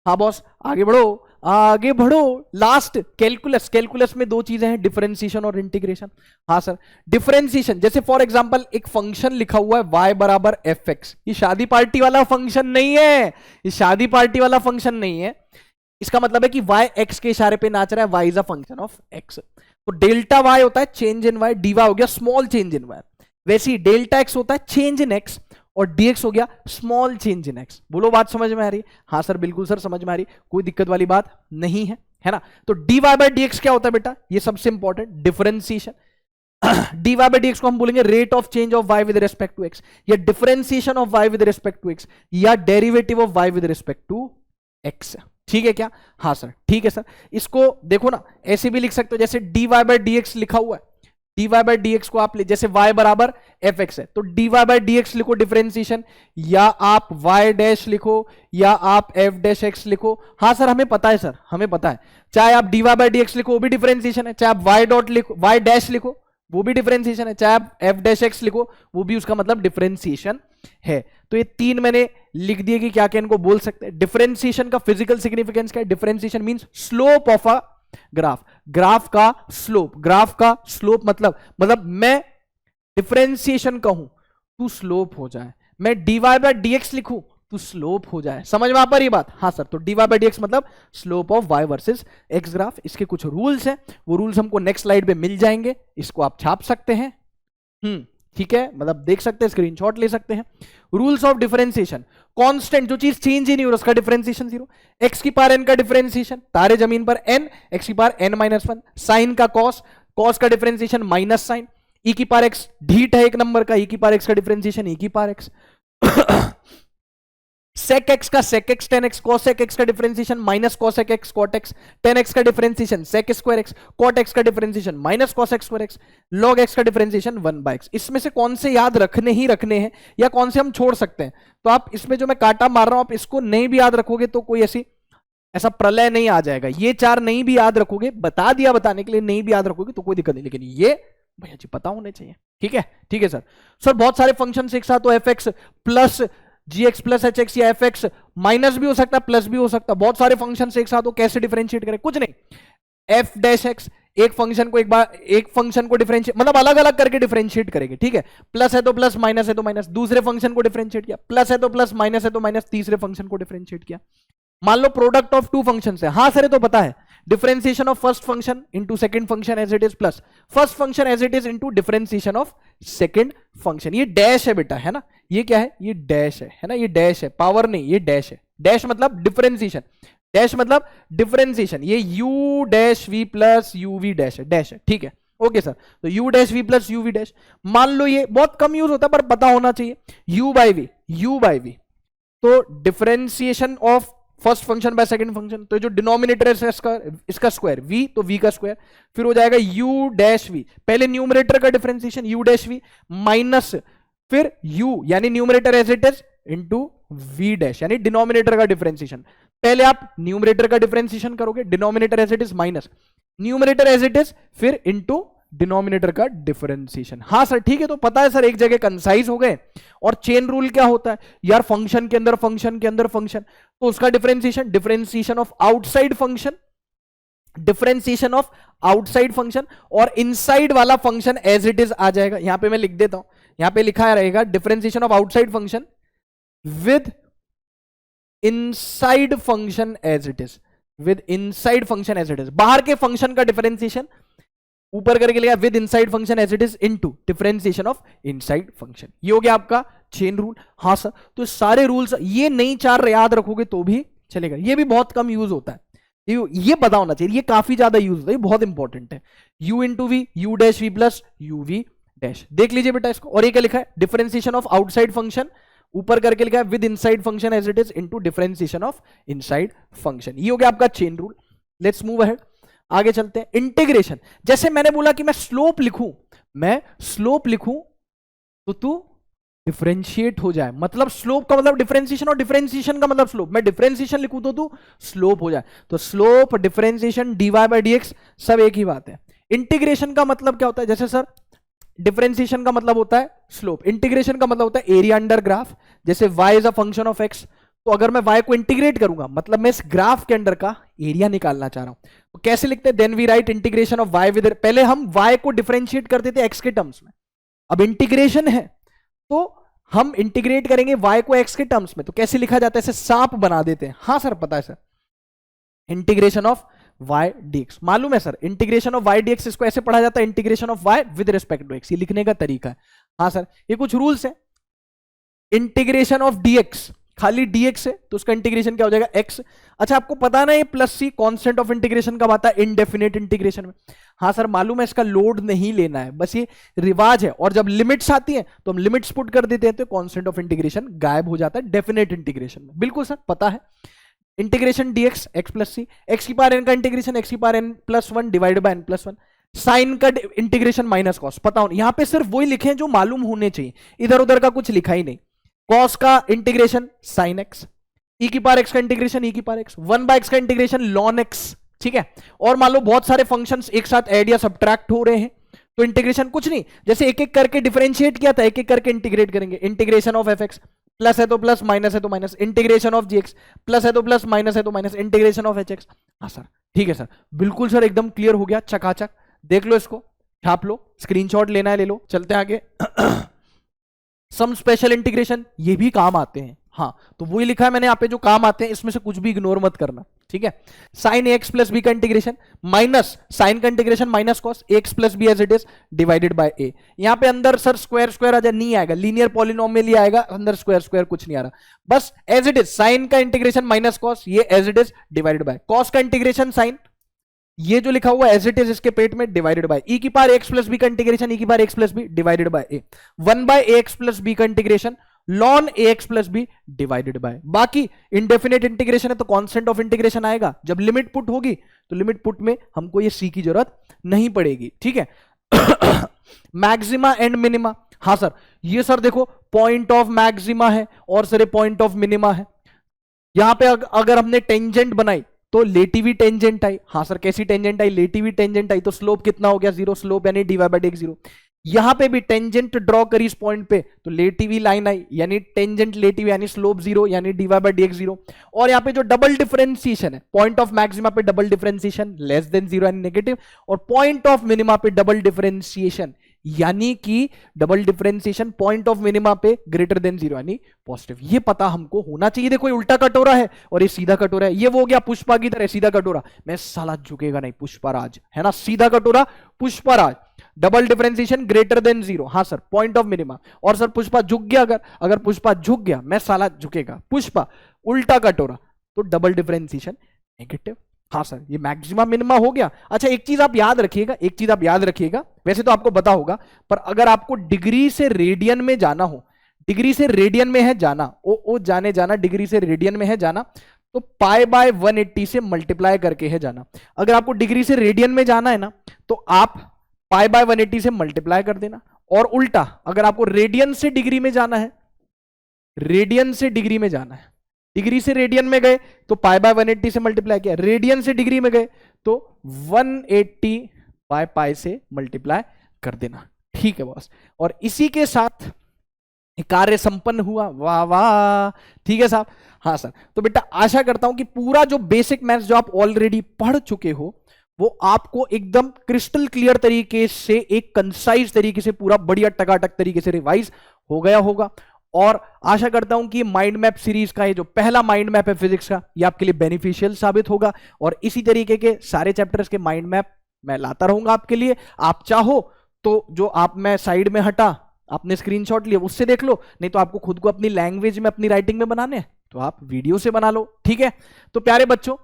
हाँ बॉस आगे बढ़ो, आगे बढ़ो। लास्ट कैलकुलस, कैलकुलस में 2 चीजें हैं, डिफरेंशिएशन और इंटीग्रेशन। हाँ सर, डिफरेंशिएशन, जैसे फॉर एग्जांपल एक फंक्शन लिखा हुआ है y बराबर एफ एक्स, ये शादी पार्टी वाला फंक्शन नहीं है, ये शादी पार्टी वाला फंक्शन नहीं है। इसका मतलब है कि y x के इशारे पे नाच रहा है, y is a function of x। तो डेल्टा y होता है चेंज इन y, dy हो गया स्मॉल चेंज इन y। वैसे ही डेल्टा x होता है चेंज इन x, और dx हो गया स्मॉल चेंज इन x। बोलो बात समझ में आ रही है? हाँ सर बिल्कुल सर समझ में आ रही, कोई दिक्कत वाली बात नहीं है, है ना। तो dy बाय dx क्या होता है बेटा, ये सबसे important differentiation. dy by dx को हम बोलेंगे rate of change of y with respect to x, या differentiation of y with respect to x, या derivative of y with respect to x। ठीक है क्या? हाँ सर ठीक है सर। इसको देखो ना, ऐसे भी लिख सकते हो, जैसे dy बाय dx लिखा हुआ है, dy बाय dx को आप जैसे y बराबर एफ एक्स है, तो dy बाय dx लिखो डिफरेंशिएशन, या आप y डैश लिखो, या आप f डैश x लिखो। हाँ सर हमें पता है सर, हमें पता है, चाहे आप dy बाय dx लिखो वो भी डिफरेंशिएशन है, चाहे आप y डॉट लिखो, y डैश लिखो वो भी डिफरेंशिएशन है, चाहे आप f डैश x लिखो वो भी उसका मतलब डिफरेंशिएशन है। तो ये 3 मैंने लिख दिए कि क्या क्या इनको बोल सकते हैं। डिफरेंशिएशन का फिजिकल सिग्निफिकेंस क्या है? Differentiation means slope of a graph, graph का स्लोप, ग्राफ का स्लोप मतलब मैं डिफरेंशिएशन कहूं तू स्लोप हो जाए, मैं dy बाय dx लिखूं तो स्लोप हो जाए। समझ में आ पा रही बात? हाँ सर, तो dy बाय dx मतलब slope of y versus x graph. इसके कुछ रूल्स हैं, वो रूल्स हमको नेक्स्ट स्लाइड पे मिल जाएंगे, इसको आप छाप सकते हैं, ठीक है, मतलब देख सकते हैं, स्क्रीनशॉट ले सकते हैं। रूल्स ऑफ डिफरेंशिएशन, कांस्टेंट जो चीज चेंज ही नहीं हो रहा उसका डिफरेंशिएशन 0, x की पावर n का डिफरेंशिएशन, तारे जमीन पर n, x की पावर n माइनस 1, साइन का कॉस, कॉस का डिफरेंशिएशन माइनस साइन, e की पावर x ढीठ है एक नंबर का, e की पावर x का डिफरेंशिएशन e की पावर x sec x का sec x tan x, cos x का differentiation minus cos x cot x, tan x का differentiation sec square x, cot x का differentiation minus cos x square x, log x का डिफरेंशिएशन 1/x। इसमें से कौन से याद रखने ही रखने हैं या कौन से हम छोड़ सकते हैं? तो आप इसमें जो मैं काटा मार रहा हूं, आप इसको नहीं भी याद रखोगे तो कोई ऐसा प्रलय नहीं आ जाएगा। ये 4 नहीं भी याद रखोगे, बता दिया बताने के लिए, नहीं भी याद रखोगे तो कोई दिक्कत नहीं, लेकिन ये भैया जी पता होने चाहिए। ठीक है, ठीक है सर बहुत सारे फंक्शन एक साथ, तो एफ एक्स प्लस जी एक्स प्लस एच एक्स, या एफ एक्स माइनस भी हो सकता है प्लस भी हो सकता है, बहुत सारे फंक्शन एक साथ हो, कैसे डिफरेंशिएट करें? कुछ नहीं, एफ डैश एक्स, एक फंक्शन को एक फंक्शन को डिफरेंशिएट मतलब अलग अलग करके डिफरेंशिएट करेंगे। ठीक है, प्लस है तो प्लस, माइनस है तो माइनस, दूसरे फंक्शन को डिफरेंशिएट किया, प्लस है तो प्लस, माइनस है तो माइनस, तीसरे फंक्शन को डिफरेंशिएट किया। मान लो प्रोडक्ट ऑफ 2 फंक्शन है, हाँ सर ये तो पता है, differentiation of first function into second function as it is plus first function as it is into differentiation of second function. ये डैश है बेटा, है ना, ये क्या है? ये डैश है ना, ये डैश है, पावर नहीं, ये डैश है। डैश मतलब डिफरेंशिएशन, डैश मतलब डिफरेंशिएशन, ये u dash v plus uv dash है, डैश है। ठीक है, ओके सर, तो u dash v plus uv dash, मान लो ये बहुत कम यूज होता है पर पता होना चाहिए, u बाई v, तो differentiation of first function by second function, तो जो डिनोमिनेटर है इसका स्क्वायर v, तो v का स्क्वायर, फिर हो जाएगा u डैश v, पहले न्यूमरेटर का differentiation u dash v minus फिर u यानी numerator as it is into v dash यानी डिनोमिनेटर का डिफरेंशिएशन। पहले आप न्यूमरेटर का डिफरेंशिएशन करोगे, denominator as it is minus numerator as it is, फिर इनटू डिनोमिनेटर का डिफरेंशिएशन। हाँ सर ठीक है, तो पता है सर, एक जगह कंसाइज हो गए। और चेन रूल क्या होता है यार? फंक्शन के अंदर फंक्शन के अंदर फंक्शन, तो उसका differentiation, differentiation of outside function, differentiation of outside function, और इनसाइड वाला फंक्शन एज इट इज आ जाएगा। यहां पे मैं लिख देता हूं, यहां पे लिखा रहेगा differentiation of outside function with inside function as it is, with inside function as it is, बाहर के फंक्शन का डिफरेंशिएशन ऊपर करके लिखा with inside function as it is into differentiation of inside function. ये हो गया आपका चेन रूल। हाँ सर, तो सारे रूल्स ये नहीं 4 याद रखोगे तो भी चलेगा, ये भी बहुत कम यूज होता है, ये पता होना चाहिए, ये काफी ज्यादा यूज होता है, ये बहुत इंपॉर्टेंट है। u into V, U dash V plus U V dash, देख लीजिए बेटा इसको। और ये क्या लिखा है? डिफरेंशिएशन ऑफ आउटसाइड फंक्शन, ऊपर करके लिखा है with inside function as it is into differentiation of inside function. ये हो गया आपका chain rule. Let's move ahead, आगे चलते हैं। इंटीग्रेशन, जैसे मैंने बोला कि मैं स्लोप लिखूं, तो तू डिफरेंशिएट हो जाए, मतलब स्लोप का मतलब डिफरेंशिएशन और डिफरेंशिएशन का मतलब स्लोप। मैं डिफरेंशिएशन लिखूं तो तू स्लोप हो जाए, तो slope differentiation dy by dx सब एक ही बात है। इंटीग्रेशन का मतलब क्या होता है? जैसे सर डिफरेंशिएशन का मतलब होता है स्लोप, इंटीग्रेशन का मतलब होता है एरिया अंडर ग्राफ। जैसे y is a function of x, तो अगर मैं y को इंटीग्रेट करूंगा मतलब मैं इस ग्राफ के अंदर का एरिया निकालना चाह रहा हूं, तो कैसे लिखते हैं? Then we write integration of y with, पहले हम y को डिफरेंशिएट करते थे x के टर्म्स में, अब इंटीग्रेशन है तो हम इंटीग्रेट करेंगे y को x के टर्म्स में, तो कैसे लिखा जाता है? ऐसे सांप बना देते हैं। हाँ सर पता है sir, integration of y dx, मालूम है sir, integration of y dx इसको ऐसे पढ़ा जाता है, integration of y with respect to x, ये लिखने का तरीका है। हाँ सर, ये कुछ रूल्स है। इंटीग्रेशन ऑफ dx, खाली dx है तो उसका इंटीग्रेशन क्या हो जाएगा? x। अच्छा आपको पता ना ये plus C constant of integration कब आता है? इनडेफिनेट इंटीग्रेशन में। हाँ सर मालूम है, इसका लोड नहीं लेना है, बस ये रिवाज है। और जब लिमिट्स आती है तो हम लिमिट्स पुट कर देते हैं, तो कांस्टेंट ऑफ इंटीग्रेशन गायब हो जाता है डेफिनेट इंटीग्रेशन में। बिल्कुल सर पता है। Integration dx x plus C, X की पावर n का इंटीग्रेशन x की power n plus 1 divide by n plus 1, sine का इंटीग्रेशन माइनस कॉस, पता हो। यहां पे सिर्फ वही लिखे हैं जो मालूम होने चाहिए, इधर उधर का कुछ लिखा ही नहीं। कॉस का इंटीग्रेशन साइन एक्स, ई की पावर एक्स का इंटीग्रेशन ई की पावर एक्स, 1 बाय एक्स का इंटीग्रेशन लॉन एक्स। ठीक है, और मान लो बहुत सारे फंक्शंस एक साथ ऐड या सब्ट्रैक्ट हो रहे हैं, तो इंटीग्रेशन कुछ नहीं, जैसे एक एक करके डिफरेंशिएट किया था, एक एक करके इंटीग्रेट करेंगे। Integration of F X, plus है तो प्लस, माइनस है तो minus. Integration of G X, plus है तो प्लस, माइनस है तो minus. Integration of H X. हाँ सर ठीक है सर, बिल्कुल सर एकदम क्लियर हो गया, चकाचक। देख लो इसको, छाप लो, स्क्रीनशॉट लेना है ले लो। चलते हैं आगे। सम स्पेशल इंटीग्रेशन, ये भी काम आते हैं। हाँ तो वही लिखा है मैंने यहाँ पे, जो काम आते हैं इसमें से कुछ भी इग्नोर मत करना। ठीक है, साइन एक्स प्लस बी का इंटीग्रेशन माइनस साइन का integration minus cos X plus B as it is divided by A. यहाँ पे अंदर सर स्क्वायर स्क्वायर आ जाए, नहीं आएगा, लीनियर पॉलिनोमियल ही आएगा, अंदर स्क्वायर स्क्वायर कुछ नहीं आ रहा, बस एज इट इज साइन का इंटीग्रेशन माइनस कॉस, ये as it is divided by cos का इंटीग्रेशन साइन, ये जो लिखा हुआ एज इट इज इसके पेट में डिवाइडेड बाय ई की पावर एक्स प्लस बी का इंटीग्रेशन ई की power X plus B divided by A. 1 by X plus B का integration ln A X plus B divided by, बाकी इंडेफिनेट इंटीग्रेशन है तो कांस्टेंट ऑफ इंटीग्रेशन आएगा। जब लिमिट पुट होगी तो लिमिट पुट में हमको ये सी की जरूरत नहीं पड़ेगी, ठीक है। मैक्सिमा एंड मिनिमा, हाँ सर ये सर देखो पॉइंट ऑफ मैक्सिमा है और सर पॉइंट ऑफ मिनिमा है। यहां पे अगर हमने टेंजेंट बनाई तो लेटिवी टेंजेंट आई, हाँ सर कैसी टेंजेंट आई, लेटिवी टेंजेंट आई, तो स्लोप कितना हो गया 0, स्लोप यानी dy बाय dx 0। यहां पे भी टेंजेंट ड्रॉ करी इस पॉइंट पे तो लेटिवी लाइन आई यानी टेंजेंट लेटिव यानी स्लोप 0 यानी dy बाय dx 0। और यहां पे जो डबल डिफरेंशिएशन है पॉइंट ऑफ मैक्सिमा पे डबल डिफरेंशिएशन लेस देन 0 यानी नेगेटिव, और पॉइंट ऑफ मिनिमा पे डबल डिफरेंशिएशन यानी कि double differentiation point of minima पे ग्रेटर देन 0 यानी पॉजिटिव। ये पता हमको होना चाहिए। देखो ये उल्टा कटोरा है और ये सीधा कटोरा है, ये वो हो गया पुष्पा की तरह सीधा कटोरा, मैं साला झुकेगा नहीं पुष्पराज, है ना, सीधा कटोरा Pushpraj, double differentiation greater than 0, हाँ सर पॉइंट ऑफ मिनिमा। और सर पुष्पा झुक गया, अगर पुष्पा झुक गया मैं साला झुकेगा, पुष्पा उल्टा कटोरा तो डबल डिफरेंशिएशन नेगेटिव। हाँ सर ये मैक्सिमा मिनिमा हो गया। अच्छा एक चीज आप याद रखिएगा, वैसे तो आपको पता होगा पर अगर आपको डिग्री से रेडियन में जाना हो, डिग्री से रेडियन में है जाना, ओ जाना डिग्री से रेडियन में है जाना तो पाई बाय 180 से मल्टीप्लाई करके है जाना। अगर आपको डिग्री से रेडियन में जाना है ना तो आप पाई बाय 180 से मल्टीप्लाई कर देना, और उल्टा अगर आपको रेडियन से डिग्री में जाना है, रेडियन से डिग्री में जाना है, डिग्री से रेडियन में गए तो पाई बाय 180 से मल्टीप्लाई किया, रेडियन से डिग्री में गए तो 180 बाय पाई से मल्टीप्लाई कर देना, ठीक है बॉस। और इसी के साथ कार्य संपन्न हुआ, वाह वाह, ठीक है साहब। हाँ सर तो बेटा आशा करता हूं कि पूरा जो बेसिक मैथ्स जो आप ऑलरेडी पढ़ चुके हो वो आपको एकदम क्रिस्टल क्लियर तरीके से एक कंसाइज तरीके से पूरा बढ़िया टकाटक तरीके से रिवाइज हो गया होगा। और आशा करता हूं कि माइंड मैप सीरीज का ये जो पहला माइंड मैप है फिजिक्स का ये आपके लिए बेनिफिशियल साबित होगा, और इसी तरीके के सारे चैप्टर्स के माइंड मैप मैं लाता रहूंगा आपके लिए। आप चाहो तो जो आप मैं साइड में हटा आपने स्क्रीनशॉट लिया उससे देख लो, नहीं तो आपको खुद को अपनी लैंग्वेज में अपनी राइटिंग में बनाने हैं तो आप वीडियो से बना लो, ठीक है। तो प्यारे बच्चों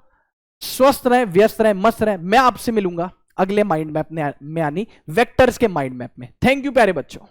स्वस्थ रहे, व्यस्त रहे, मस्त रहे। मैं आपसे मिलूंगा अगले माइंड मैप में यानी वेक्टर्स के माइंड मैप में। थैंक यू प्यारे बच्चों।